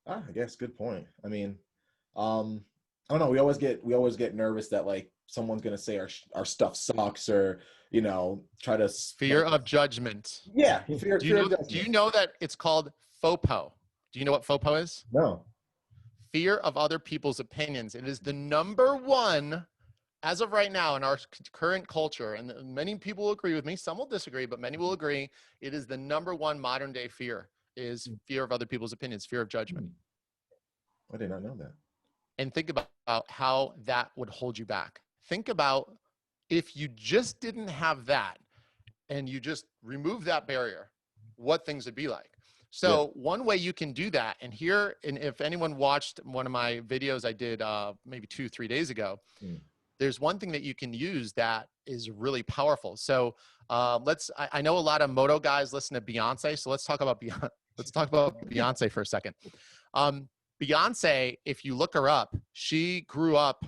I guess good point. I mean, I don't know. We always get nervous that like someone's gonna say our stuff sucks, or, you know, try to Fear of judgment. Yeah. Do you know that it's called FOPO? Do you know what FOPO is? No. Fear of other people's opinions. It is the number one, as of right now in our current culture, and many people will agree with me, some will disagree, but many will agree, it is the number one modern day fear, is fear of other people's opinions, fear of judgment. I did not know that. And think about how that would hold you back. Think about if you just didn't have that and you just remove that barrier, what things would be like. So one way you can do that, and if anyone watched one of my videos I did maybe 2-3 days ago, there's one thing that you can use that is really powerful. So I know a lot of moto guys listen to Beyonce, so let's talk about Beyonce for a second. Beyonce, if you look her up, she grew up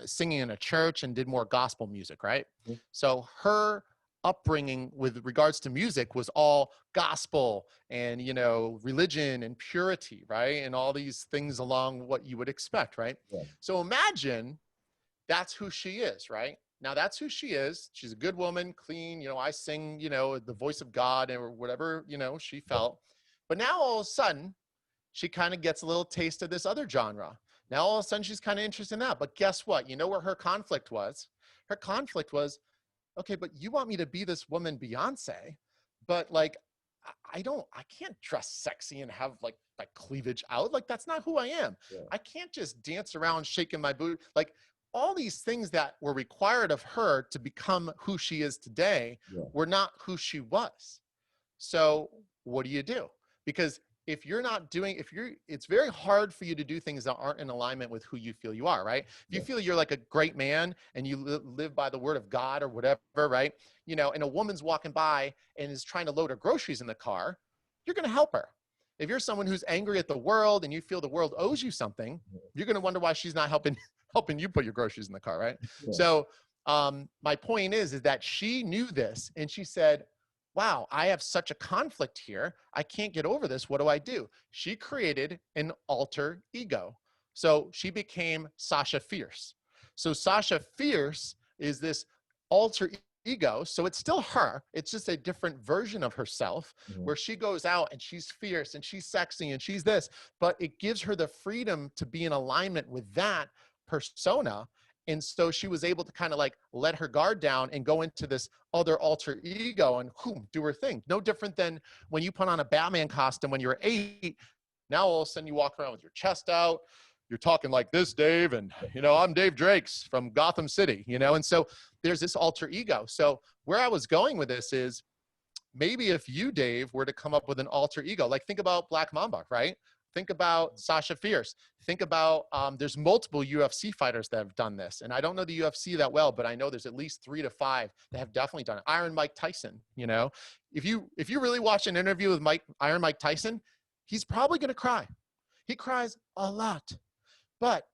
singing in a church and did more gospel music, right? So her upbringing with regards to music was all gospel and, you know, religion and purity, right? And all these things along what you would expect, right? So imagine that's who she is, right? Now that's who she is. She's a good woman, clean, you know, I sing, you know, the voice of God or whatever, you know, she felt. But now all of a sudden, she kind of gets a little taste of this other genre. Now all of a sudden she's kind of interested in that. But guess what? You know where her conflict was? Her conflict was, okay, but you want me to be this woman Beyonce, but like, I can't dress sexy and have like my cleavage out. Like, that's not who I am. Yeah. I can't just dance around shaking my boot. Like, all these things that were required of her to become who she is today were not who she was. So what do you do? Because if you're not doing, it's very hard for you to do things that aren't in alignment with who you feel you are, right? If you feel you're like a great man and you live by the word of God or whatever, right? You know, and a woman's walking by and is trying to load her groceries in the car, you're going to help her. If you're someone who's angry at the world and you feel the world owes you something, you're going to wonder why she's not helping you put your groceries in the car, right? Yeah. So my point is that she knew this and she said, wow, I have such a conflict here. I can't get over this. What do I do? She created an alter ego. So she became Sasha Fierce. So Sasha Fierce is this alter ego. So it's still her. It's just a different version of herself where she goes out and she's fierce and she's sexy and she's this, but it gives her the freedom to be in alignment with that persona. And so she was able to kind of like let her guard down and go into this other alter ego and do her thing. No different than when you put on a Batman costume when you were 8. Now all of a sudden you walk around with your chest out. You're talking like this, Dave. And, you know, I'm Dave Drakes from Gotham City, you know? And so there's this alter ego. So where I was going with this is maybe if you, Dave, were to come up with an alter ego, like think about Black Mamba, right? Think about Sasha Fierce. Think about, there's multiple UFC fighters that have done this. And I don't know the UFC that well, but I know there's at least 3 to 5 that have definitely done it. Iron Mike Tyson, you know, if you really watch an interview with Iron Mike Tyson, he's probably going to cry. He cries a lot, but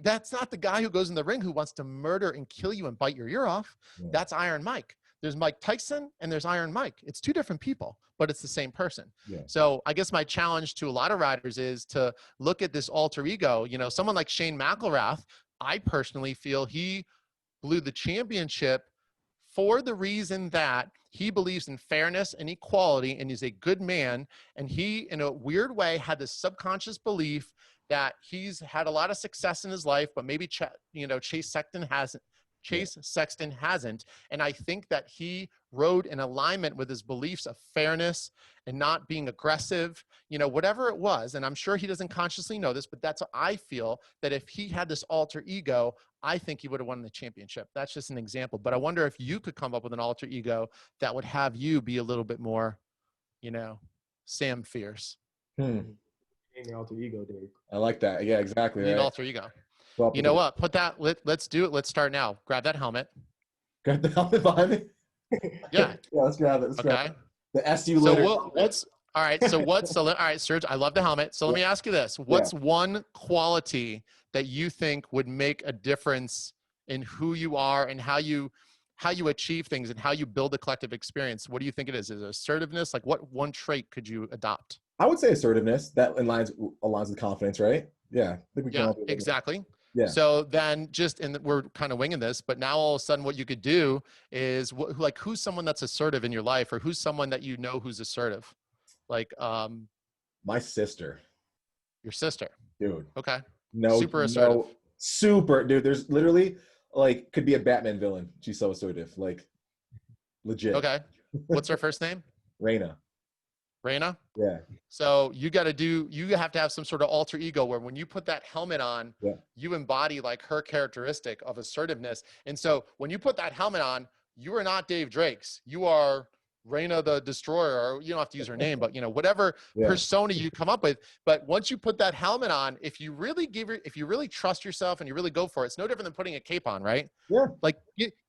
that's not the guy who goes in the ring who wants to murder and kill you and bite your ear off. Yeah. That's Iron Mike. There's Mike Tyson and there's Iron Mike. It's 2 different people, but it's the same person. Yeah. So I guess my challenge to a lot of riders is to look at this alter ego. You know, someone like Shane McElrath, I personally feel he blew the championship for the reason that he believes in fairness and equality and is a good man. And he, in a weird way, had this subconscious belief that he's had a lot of success in his life, but maybe, Chase Sexton hasn't. And I think that he rode in alignment with his beliefs of fairness and not being aggressive, you know, whatever it was. And I'm sure he doesn't consciously know this, but that's what I feel, that if he had this alter ego, I think he would have won the championship. That's just an example. But I wonder if you could come up with an alter ego that would have you be a little bit more, you know, Sam Fierce. The alter ego, Dave. I like that. Yeah, exactly. Right? Alter ego. Well, you know what? Let's do it. Let's start now. Grab that helmet. Grab the helmet behind me? Yeah. Yeah, let's grab it. Okay. The SU litter. So all right, Serge, I love the helmet. So let me ask you this. What's one quality that you think would make a difference in who you are and how you achieve things and how you build a collective experience? What do you think it is? Is it assertiveness? Like what one trait could you adopt? I would say assertiveness. That aligns with confidence, right? Yeah. I think we can all exactly. Yeah. So then we're kind of winging this, but now all of a sudden what you could do is who's someone that's assertive in your life, or who's someone that you know who's assertive? Like my sister. Your sister. Dude. Okay. No. Super assertive. No, super, dude. There's literally could be a Batman villain. She's so assertive. Like legit. Okay. What's her first name? Raina. Raina? Yeah. So you have to have some sort of alter ego where when you put that helmet on, you embody like her characteristic of assertiveness. And so when you put that helmet on, you are not Dave Drakes. You are Raina the Destroyer, or you don't have to use her name, but whatever persona you come up with. But once you put that helmet on, if you really trust yourself and you really go for it, it's no different than putting a cape on, right? Yeah. Like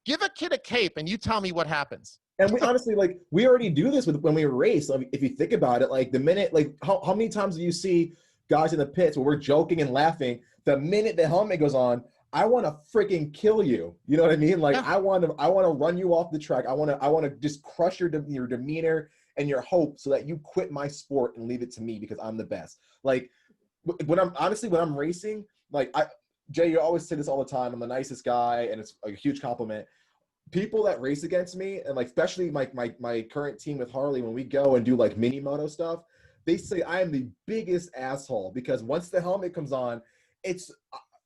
give a kid a cape and you tell me what happens. And we honestly, we already do this when we race. If you think about it, the minute, how many times do you see guys in the pits where we're joking and laughing? The minute the helmet goes on, I want to freaking kill you. You know what I mean? I want to run you off the track. I want to just crush your demeanor and your hope so that you quit my sport and leave it to me because I'm the best. When I'm racing, Jay, you always say this all the time. I'm the nicest guy, and it's a huge compliment. People that race against me, and especially my current team with Harley, when we go and do mini moto stuff, they say I am the biggest asshole because once the helmet comes on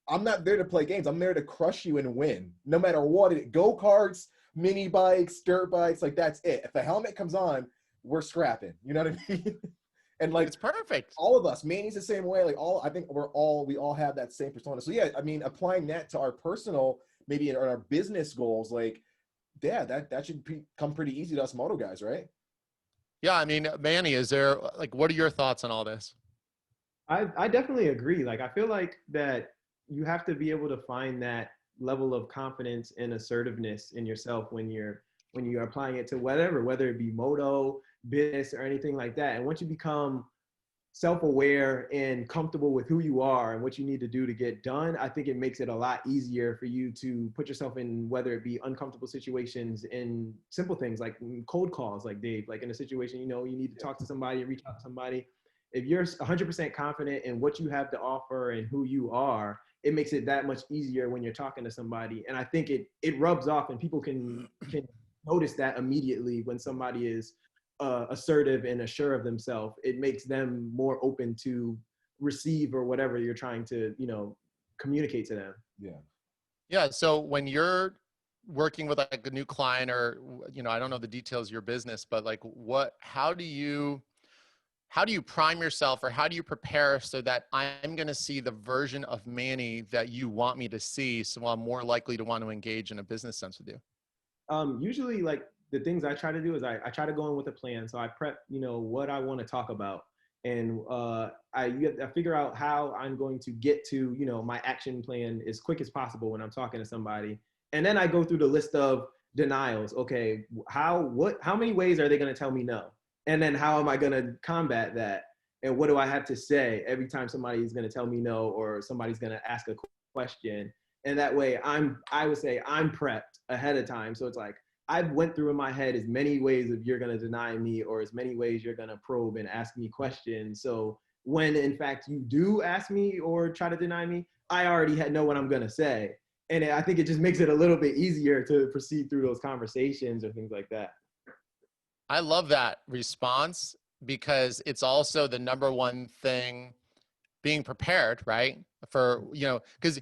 I'm not there to play games. I'm there to crush you and win, no matter what. Go-karts, mini bikes, dirt bikes, like that's it. If the helmet comes on, we're scrapping. You know what I mean? And like It's perfect. all of us, Manny's the same way. Like I think we all have that same persona. So yeah, I mean, applying that to our personal, maybe in our business goals, like yeah, that should come pretty easy to us moto guys, right? Yeah, I mean, Manny, is there like, what are your thoughts on all this? I definitely agree. Like, I feel like that you have to be able to find that level of confidence and assertiveness in yourself when you're applying it to whether it be moto, business, or anything like that. And once you become self-aware and comfortable with who you are and what you need to do to get done, I think it makes it a lot easier for you to put yourself in, whether it be uncomfortable situations, in simple things like cold calls, like Dave, like in a situation, you know, you need to talk to somebody and reach out to somebody. If you're 100% confident in what you have to offer and who you are, it makes it that much easier when you're talking to somebody. And I think it rubs off, and people can notice that immediately when somebody is assertive and assured of themselves. It makes them more open to receive or whatever you're trying to, you know, communicate to them. Yeah. Yeah. So when you're working with like a new client, or, you know, I don't know the details of your business, but like how do you prime yourself, or how do you prepare so that I'm going to see the version of Manny that you want me to see, so I'm more likely to want to engage in a business sense with you? Usually, like, the things I try to do is I try to go in with a plan. So I prep, you know, what I want to talk about. And I figure out how I'm going to get to, you know, my action plan as quick as possible when I'm talking to somebody. And then I go through the list of denials. Okay, how many ways are they going to tell me no? And then how am I going to combat that? And what do I have to say every time somebody is going to tell me no, or somebody's going to ask a question? And that way I would say I'm prepped ahead of time. So it's like, I went through in my head as many ways of you're going to deny me, or as many ways you're going to probe and ask me questions. So when in fact you do ask me or try to deny me, I already know what I'm going to say. And I think it just makes it a little bit easier to proceed through those conversations or things like that. I love that response, because it's also the number one thing, being prepared, right? For, you know, because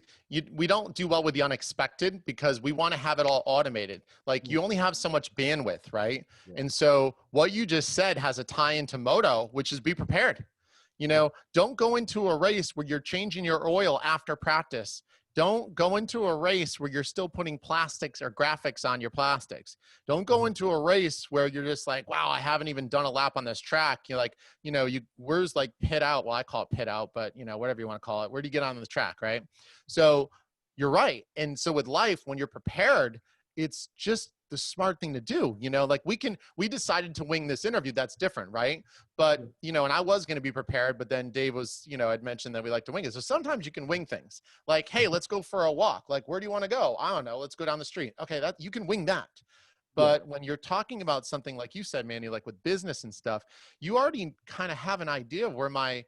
we don't do well with the unexpected, because we want to have it all automated. Like, you only have so much bandwidth, right? Yeah. And so what you just said has a tie into moto, which is be prepared. You know, don't go into a race where you're changing your oil after practice. Don't go into a race where you're still putting plastics or graphics on your plastics. Don't go into a race where you're just like, wow, I haven't even done a lap on this track. You're like, you know, where's like pit out? Well, I call it pit out, but you know, whatever you want to call it. Where do you get on the track, right? So you're right. And so with life, when you're prepared, it's just the smart thing to do. You know, like we decided to wing this interview. That's different, right? But, you know, and I was going to be prepared, but then Dave was, you know, I'd mentioned that we like to wing it. So sometimes you can wing things like, hey, let's go for a walk. Like, where do you want to go? I don't know. Let's go down the street. Okay. That you can wing that. But when you're talking about something like you said, Manny, like with business and stuff, you already kind of have an idea of where my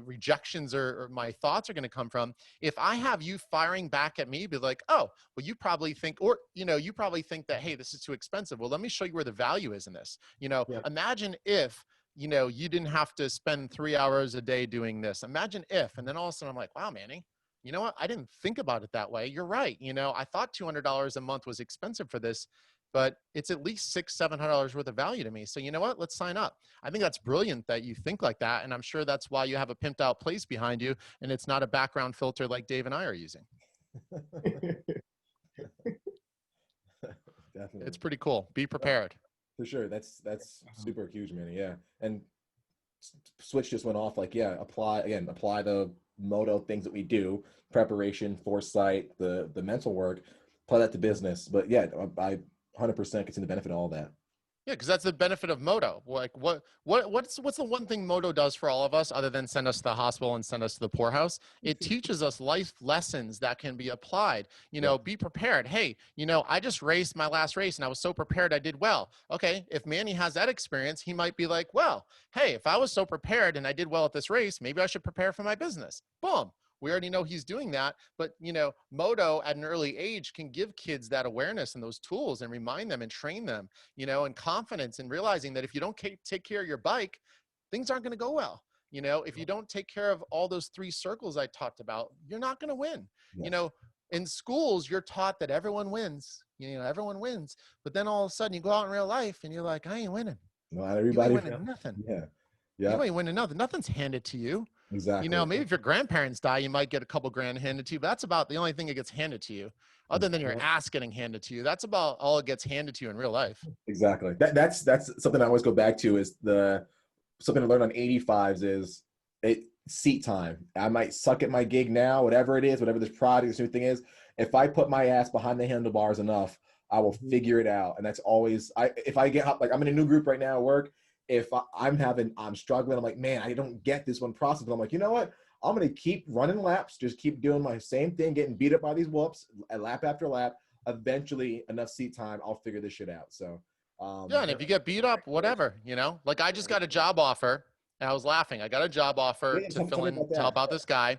rejections or my thoughts are going to come from. If I have you firing back at me, be like, oh, well, you probably think, or, you know, you probably think that, hey, this is too expensive. Well, let me show you where the value is in this. You know, imagine if, you know, you didn't have to spend 3 hours a day doing this. Imagine if, and then all of a sudden I'm like, wow, Manny, you know what? I didn't think about it that way. You're right. You know, I thought $200 a month was expensive for this, but it's at least $600-700 worth of value to me. So you know what? Let's sign up. I think that's brilliant that you think like that. And I'm sure that's why you have a pimped out place behind you, and it's not a background filter like Dave and I are using. Definitely. It's pretty cool. Be prepared. For sure. That's super huge, man. Yeah. And switch just went off, like, yeah, apply the moto things that we do, preparation, foresight, the mental work, apply that to business. But yeah, I 100% can see the benefit of all that. Yeah, because that's the benefit of moto. Like, what's the one thing moto does for all of us, other than send us to the hospital and send us to the poorhouse? It teaches us life lessons that can be applied. You know, be prepared. Hey, you know, I just raced my last race and I was so prepared, I did well. Okay, if Manny has that experience, he might be like, well, hey, if I was so prepared and I did well at this race, maybe I should prepare for my business. Boom. We already know he's doing that, but you know, moto at an early age can give kids that awareness and those tools and remind them and train them, you know, and confidence, and realizing that if you don't take care of your bike, things aren't going to go well. You know, if you don't take care of all those 3 circles I talked about, you're not going to win. Yes. You know, in schools, you're taught that everyone wins. You know, everyone wins. But then all of a sudden you go out in real life and you're like, I ain't winning. Not everybody. You ain't winning nothing. Yeah. You ain't winning nothing. Nothing's handed to you. Exactly. You know, maybe if your grandparents die, you might get a couple grand handed to you, but that's about the only thing that gets handed to you, other than your ass getting handed to you. That's about all it gets handed to you in real life. Exactly. That's something I always go back to is something I learned on 85s is seat time. I might suck at my gig now, whatever it is, whatever this project, this new thing is. If I put my ass behind the handlebars enough, I will figure it out. And that's always, if I get, like, I'm in a new group right now at work. If I'm struggling, I'm like, man, I don't get this one process. But I'm like, you know what? I'm going to keep running laps, just keep doing my same thing, getting beat up by these whoops, lap after lap. Eventually, enough seat time, I'll figure this shit out. So, yeah, and if you get beat up, whatever, you know, like I just got a job offer, and I was laughing. I got a job offer to help out this guy,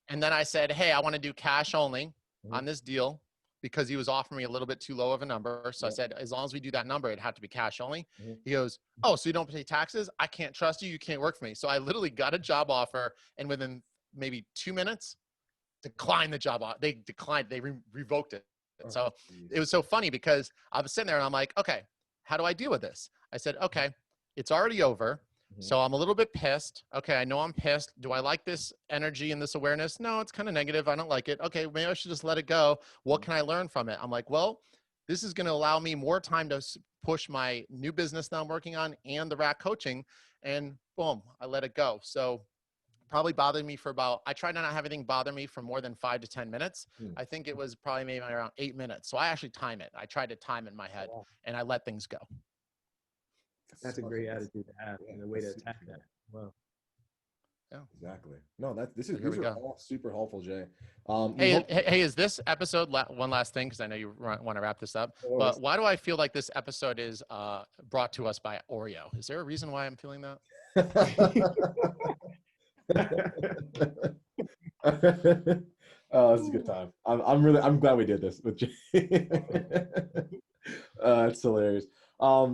and then I said, hey, I want to do cash only on this deal because he was offering me a little bit too low of a number. So I said, as long as we do that number, it'd have to be cash only. He goes, oh, so you don't pay taxes? I can't trust you. You can't work for me. So I literally got a job offer, and within maybe 2 minutes, declined the job. They declined. They revoked it. So it was so funny because I was sitting there and I'm like, okay, how do I deal with this? I said, okay, it's already over. So I'm a little bit pissed. Okay, I know I'm pissed. Do I like this energy and this awareness? No, it's kind of negative. I don't like it. Okay, maybe I should just let it go. What can I learn from it? I'm like, well, this is going to allow me more time to push my new business that I'm working on and the rack coaching. And boom, I let it go. So probably bothered me for about, I tried to not have anything bother me for more than 5 to 10 minutes. I think it was probably maybe around 8 minutes. So I actually time it. I tried to time it in my head and I let things go. That's a great attitude to have and a way to attack that. Wow. Yeah, exactly. No, these are all super helpful, Jay. Hey, is this episode, one last thing, because I know you want to wrap this up, but why do I feel like this episode is brought to us by Oreo? Is there a reason why I'm feeling that? Oh, this is a good time. I'm glad we did this with Jay. It's hilarious.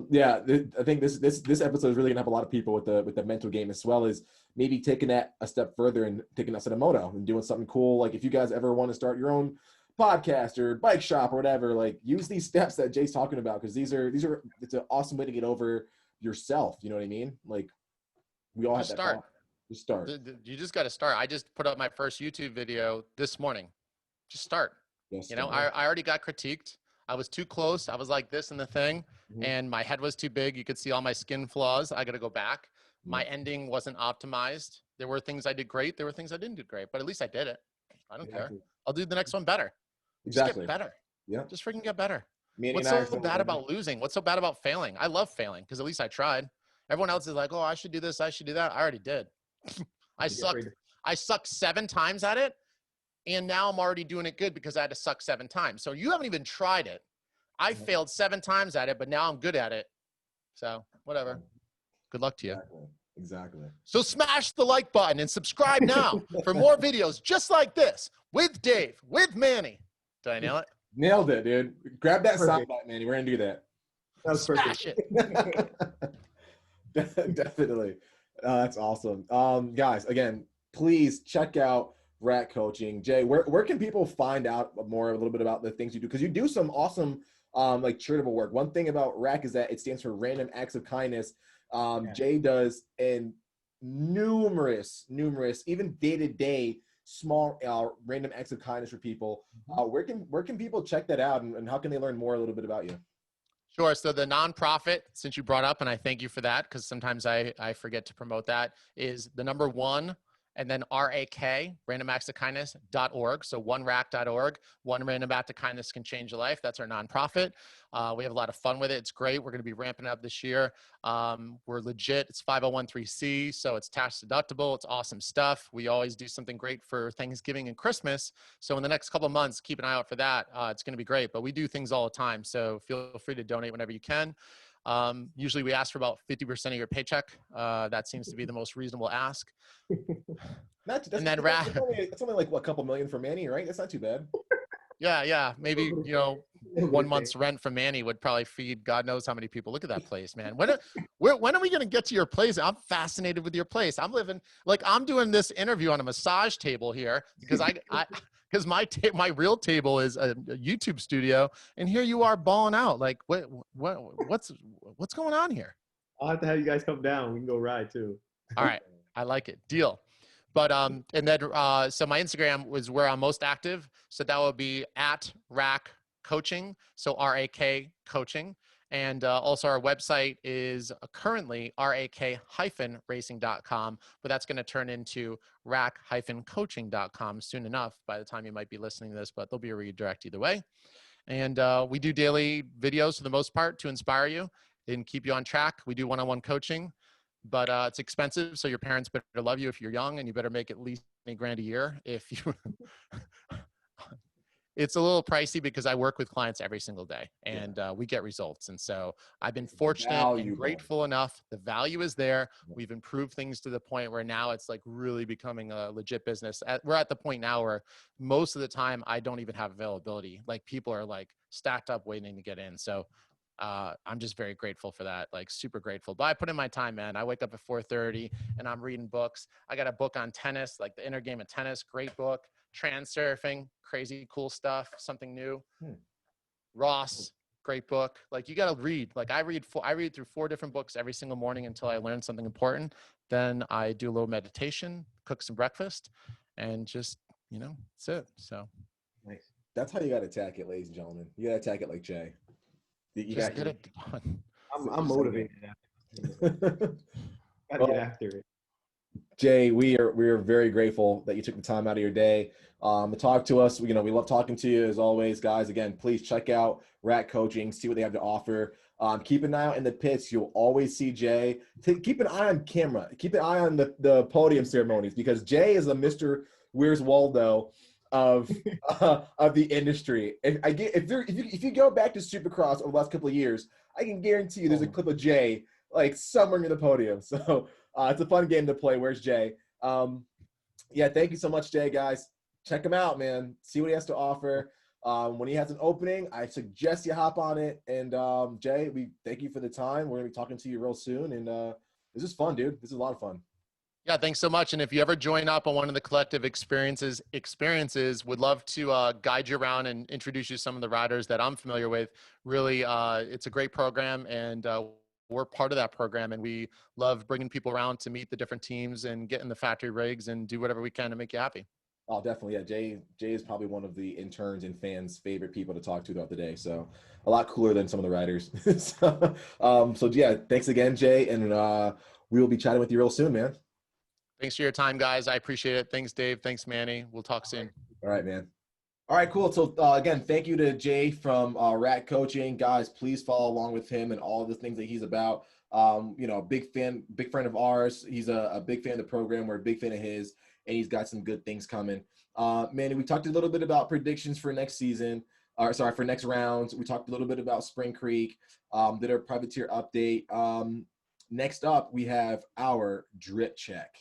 Yeah, I think this episode is really gonna help a lot of people with the mental game, as well as maybe taking that a step further and taking us to the moto and doing something cool. Like if you guys ever want to start your own podcast or bike shop or whatever, like use these steps that Jay's talking about, because these are it's an awesome way to get over yourself. You know what I mean? Like we all have that start. Just start. You just got to start. I just put up my first YouTube video this morning. Just start. You know, I already got critiqued. I was too close. I was like this in the thing, and my head was too big. You could see all my skin flaws. I got to go back. My ending wasn't optimized. There were things I did great. There were things I didn't do great, but at least I did it. I don't care. I'll do the next one better. Exactly. Just get better. Yeah. Just freaking get better. What's so bad about losing? What's so bad about failing? I love failing because at least I tried. Everyone else is like, oh, I should do this. I should do that. I already did. I sucked 7 times at it. And now I'm already doing it good because I had to suck 7 times. So you haven't even tried it. I failed 7 times at it, but now I'm good at it. So whatever. Good luck to you. Exactly. So smash the like button and subscribe now for more videos just like this with Dave, with Manny. Did I nail it? Nailed it, dude. Grab that soundbite, Manny. We're going to do that. That was perfect. Smash it. Definitely. That's awesome. Guys, again, please check out Rack Coaching. Jay, where can people find out more, a little bit about the things you do? Because you do some awesome like charitable work. One thing about Rack is that it stands for Random Acts of Kindness. Jay does in numerous, even day-to-day small random acts of kindness for people. Where can people check that out, and how can they learn more a little bit about you? Sure. So the nonprofit, since you brought up, and I thank you for that, because sometimes I forget to promote that, is the number 1 and then RAK, randomactsofkindness.org. So onerack.org. One random act of kindness can change your life. That's our nonprofit. We have a lot of fun with it. It's great. We're going to be ramping up this year. We're legit. It's 501(c)(3), so it's tax deductible. It's awesome stuff. We always do something great for Thanksgiving and Christmas. So in the next couple of months, keep an eye out for that. It's going to be great, but we do things all the time. So feel free to donate whenever you can. Usually we ask for about 50% of your paycheck. That seems to be the most reasonable ask. That's only like what, a couple million for Manny, right? That's not too bad. Yeah. Maybe, 1 month's rent from Manny would probably feed God knows how many people. Look at that place, man. When are we going to get to your place? I'm fascinated with your place. I'm living like I'm doing this interview on a massage table here because because my real table is a YouTube studio, and here you are balling out. Like what's going on here? I'll have to have you guys come down. We can go ride too. All right, I like it. Deal. But and then so my Instagram was where I'm most active. So that would be at Rack Coaching. So RAK Coaching. And also our website is currently rak-racing.com, but that's going to turn into rack-coaching.com soon enough by the time you might be listening to this, but there'll be a redirect either way. And we do daily videos for the most part to inspire you and keep you on track. We do one-on-one coaching, but it's expensive. So your parents better love you if you're young, and you better make at least $20,000 a year. If you, it's a little pricey because I work with clients every single day, and we get results. And so I've been fortunate and grateful enough. The value is there. We've improved things to the point where now it's like really becoming a legit business. We're at the point now where most of the time I don't even have availability. Like people are like stacked up waiting to get in. So I'm just very grateful for that, like super grateful. But I put in my time, man. I wake up at 4:30 and I'm reading books. I got a book on tennis, like the inner game of tennis, great book. Transurfing, crazy cool stuff, something new. Ross, great book. Like you got to read. Like I read through 4 different books every single morning until I learn something important. Then I do a little meditation, cook some breakfast, and just, that's it. So nice. That's how you got to attack it, ladies and gentlemen. You got to attack it like Jay. Just get it done. I'm motivated. Gotta get after it. Jay, we are very grateful that you took the time out of your day to talk to us. We love talking to you as always, guys. Again, please check out Rack Coaching, see what they have to offer. Keep an eye out in the pits. You'll always see Jay. Keep an eye on camera. Keep an eye on the podium ceremonies, because Jay is a Mr. Where's Waldo of the industry. If you go back to Supercross over the last couple of years, I can guarantee you there's a clip of Jay like somewhere near the podium. So it's a fun game to play. Where's Jay? Thank you so much, Jay, guys. Check him out, man. See what he has to offer. When he has an opening, I suggest you hop on it. And Jay, we thank you for the time. We're gonna be talking to you real soon. And this is fun, dude. This is a lot of fun. Yeah, thanks so much. And if you ever join up on one of the collective experiences, would love to guide you around and introduce you to some of the riders that I'm familiar with. Really, it's a great program, and we're part of that program, and we love bringing people around to meet the different teams and get in the factory rigs and do whatever we can to make you happy. Oh, definitely. Yeah, Jay is probably one of the interns and fans' favorite people to talk to throughout the day. So a lot cooler than some of the riders. So yeah, thanks again, Jay, and we will be chatting with you real soon, man. Thanks for your time, guys. I appreciate it. Thanks, Dave. Thanks, Manny. We'll talk soon. All right, man. All right, cool. So again, thank you to Jay from Rack Coaching. Guys, please follow along with him and all the things that he's about. Big friend of ours. He's a big fan of the program. We're a big fan of his, and he's got some good things coming. Manny, we talked a little bit about predictions for next season. For next rounds. We talked a little bit about Spring Creek. Did a privateer update. Next up, we have our drip check.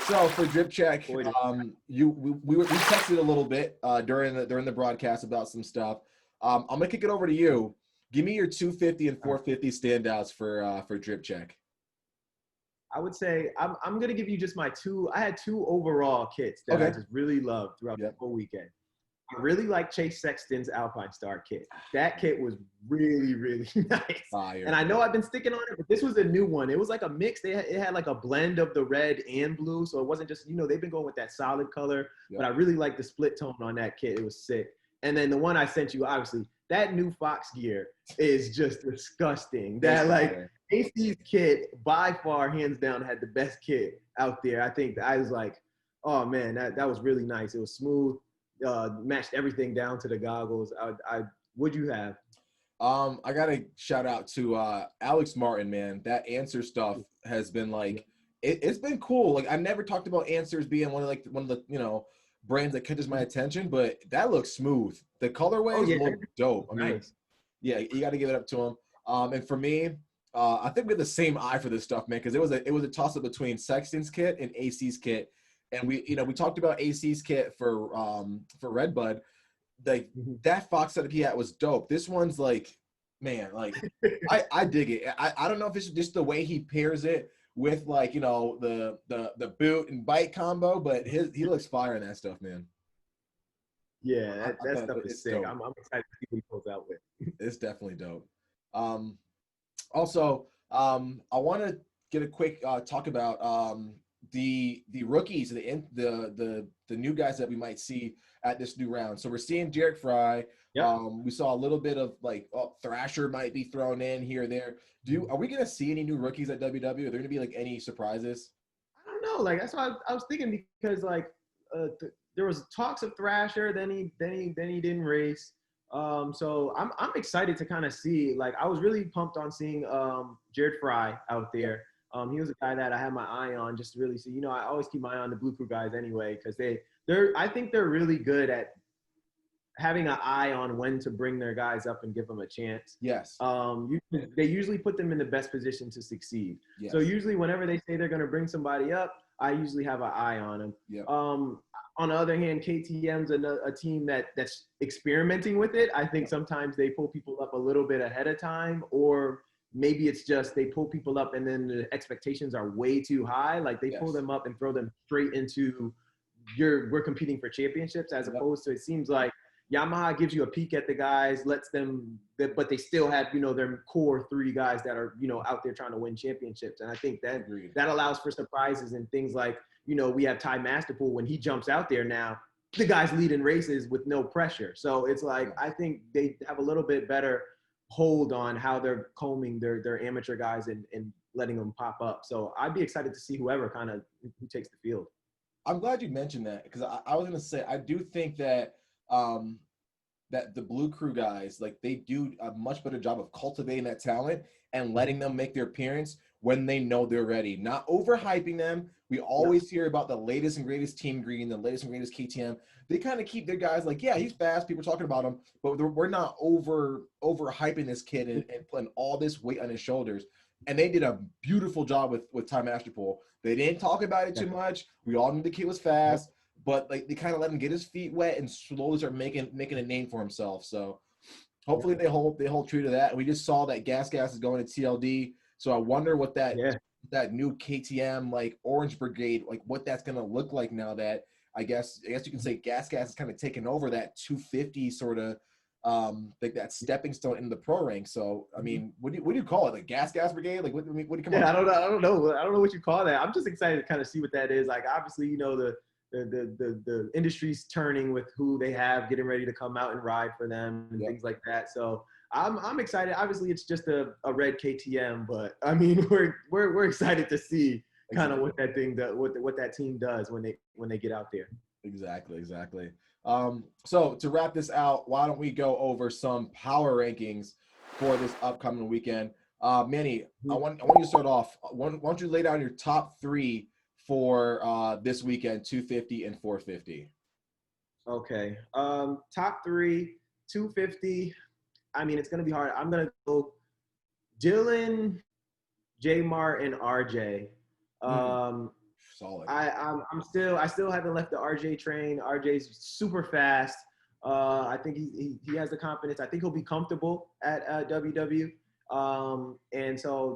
So for drip check, we texted a little bit during the broadcast about some stuff. I'm gonna kick it over to you. Give me your 250 and 450 standouts for drip check. I would say I'm gonna give you just my 2. I had 2 overall kits that I just really loved throughout the whole weekend. I really like Chase Sexton's Alpine Star kit. That kit was really, really nice. Fire. And I know I've been sticking on it, but this was a new one. It was like a mix. It had like a blend of the red and blue. So it wasn't just, they've been going with that solid color, but I really like the split tone on that kit. It was sick. And then the one I sent you, obviously, that new Fox gear is just disgusting. That AC's kit, by far, hands down, had the best kit out there. I think I was like, oh man, that was really nice. It was smooth. Matched everything down to the goggles. Would you have? I gotta shout out to Alex Martin, man. That Answer stuff has been like it's been cool. Like I never talked about Answers being one of the brands that catches my attention, but that looks smooth. The colorways look dope. I mean, you got to give it up to him. And for me, I think we have the same eye for this stuff, man, because it was a toss up between Sexton's kit and AC's kit. And we talked about AC's kit for Redbud. like that Fox setup he had was dope. This one's like, man, like I dig it. I don't know if it's just the way he pairs it with like, you know, the boot and bike combo, but he looks fire in that stuff, man. Yeah, that thought stuff is it's sick. dope. I'm excited to see what he pulls out with. It's definitely dope. Also, I want to get a quick talk about the rookies, the new guys that we might see at this new round. So we're seeing Jared Fry. Yep. We saw a little bit of like Thrasher might be thrown in here or there. Are we gonna see any new rookies at WW? Are there gonna be like any surprises? I don't know. Like that's what I was thinking because like there was talks of Thrasher, then he didn't race. So I'm excited to kind of see. Like I was really pumped on seeing Jared Fry out there. He was a guy that I had my eye on just to really see. You know, I always keep my eye on the Blue Crew guys anyway because I think they're really good at having an eye on when to bring their guys up and give them a chance. Yes. They usually put them in the best position to succeed. Yes. So usually whenever they say they're going to bring somebody up, I usually have an eye on them. Yep. On the other hand, KTM's a team that's experimenting with it. I think sometimes they pull people up a little bit ahead of time, or maybe it's just they pull people up and then the expectations are way too high. Like they pull them up and throw them straight into we're competing for championships, as opposed to it seems like Yamaha gives you a peek at the guys, lets them, but they still have, you know, their core 3 guys that are, you know, out there trying to win championships. And I think that allows for surprises and things like, you know, we have Ty Masterpool when he jumps out there now, the guys leading races with no pressure. So it's like, I think they have a little bit better hold on how they're combing their amateur guys and letting them pop up. So I'd be excited to see who takes the field. I'm glad you mentioned that because I was going to say, I do think that that the Blue Crew guys, like they do a much better job of cultivating that talent and letting them make their appearance when they know they're ready, not overhyping them. We always hear about the latest and greatest Team Green, the latest and greatest KTM. They kind of keep their guys like, yeah, he's fast. People are talking about him, but we're not overhyping this kid and putting all this weight on his shoulders. And they did a beautiful job with Ty Masterpool. They didn't talk about it too much. We all knew the kid was fast. But like they kind of let him get his feet wet and slowly start making a name for himself. So hopefully they hold true to that. We just saw that Gas is going to TLD. So I wonder what that new KTM like Orange Brigade, like what that's gonna look like now that I guess you can say Gas is kind of taking over that 250 sort of like that stepping stone in the pro rank. So I mean, what do you call it? Like Gas Brigade? Like what do you come on? I don't know what you call that. I'm just excited to kind of see what that is. Like obviously, you know, the industry's turning with who they have getting ready to come out and ride for them and things like that. So I'm excited. Obviously, it's just a red KTM, but I mean, we're excited to see kind of what that thing does, what that team does when they get out there. Exactly. So to wrap this out, why don't we go over some power rankings for this upcoming weekend? Manny, I want you to start off. Why don't you lay down your top 3 for this weekend, 250 and 450? Okay. Top 3, 250. I mean, it's gonna be hard. I'm gonna go Dylan, J Mart, and RJ. Solid. I still haven't left the RJ train. RJ's super fast. I think he has the confidence. I think he'll be comfortable at WW. And so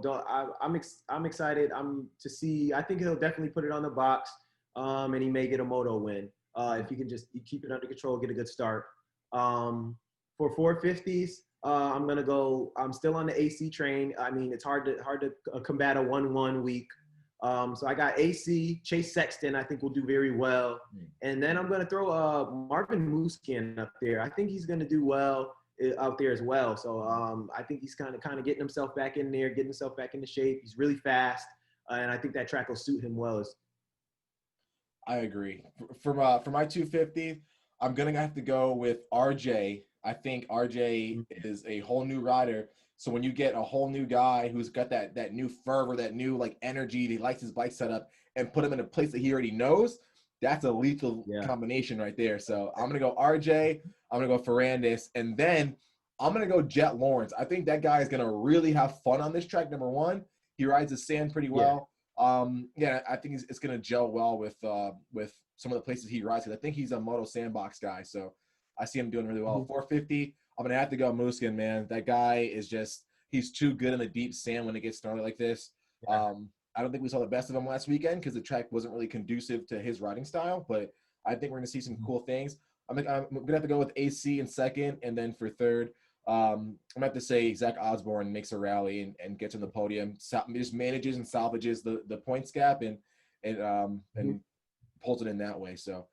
I'm excited. To see. I think he'll definitely put it on the box. And he may get a moto win if he can just keep it under control, get a good start. For 450s, I'm still on the AC train. I mean, it's hard to combat a 1-1 week. So I got AC, Chase Sexton, I think will do very well. And then I'm going to throw Marvin Musquin up there. I think he's going to do well out there as well. So I think he's kind of getting himself back in there, getting himself back into shape. He's really fast. And I think that track will suit him well. I agree. For my 250, I'm going to have to go with RJ. I think RJ is a whole new rider. So when you get a whole new guy who's got that new fervor, that new like energy, he likes his bike setup, and put him in a place that he already knows, that's a lethal combination right there. So I'm gonna go RJ, I'm gonna go Ferrandis, and then I'm gonna go Jet Lawrence. I think that guy is gonna really have fun on this track. Number one, he rides the sand pretty well. I think it's gonna gel well with some of the places he rides. 'Cause I think he's a Moto Sandbox guy. So I see him doing really well. 450, I'm going to have to go Muskin, man. That guy is just – he's too good in the deep sand when it gets started like this. Yeah. I don't think we saw the best of him last weekend because the track wasn't really conducive to his riding style, but I think we're going to see some cool things. I'm going to have to go with AC in second, and then for third, I'm going to have to say Zach Osborne makes a rally and gets on the podium, just manages and salvages the points gap and pulls it in that way. So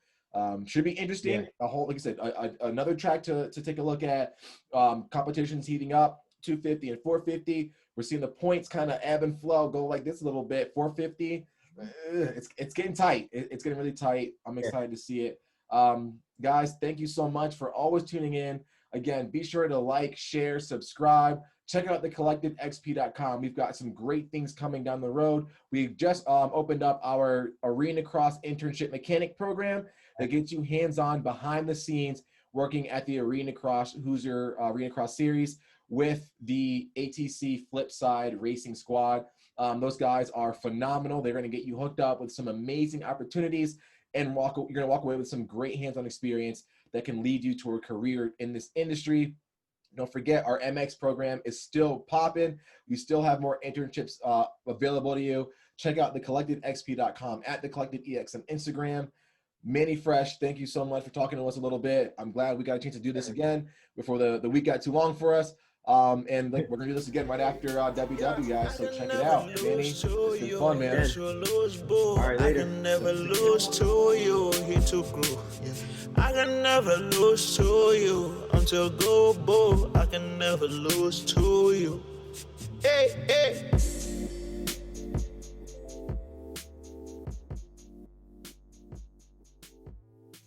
should be interesting. Yeah. Like I said, another track to take a look at. Competition's heating up, 250 and 450. We're seeing the points kind of ebb and flow, go like this a little bit. 450, it's getting tight. It's getting really tight. I'm excited to see it. Guys, thank you so much for always tuning in. Again, be sure to like, share, subscribe. Check out thecollectiveXP.com. We've got some great things coming down the road. We've just opened up our Arena Cross Internship Mechanic Program that gets you hands-on, behind the scenes, working at the Arena Cross Hoosier Arena Cross Series with the ATC Flipside Racing Squad. Those guys are phenomenal. They're going to get you hooked up with some amazing opportunities, and you're going to walk away with some great hands-on experience that can lead you to a career in this industry. Don't forget, our MX program is still popping. We still have more internships available to you. Check out thecollectiveXP.com, at thecollectiveEX on Instagram. Manny Fresh, thank you so much for talking to us a little bit. I'm glad we got a chance to do this again before the week got too long for us. And we're going to do this again right after WW, guys, so check it out. Manny, it's been fun, man. All right, later. I can never lose to you. He too cool. I can never lose to you. Until go bull, I can never lose to you. Hey, hey.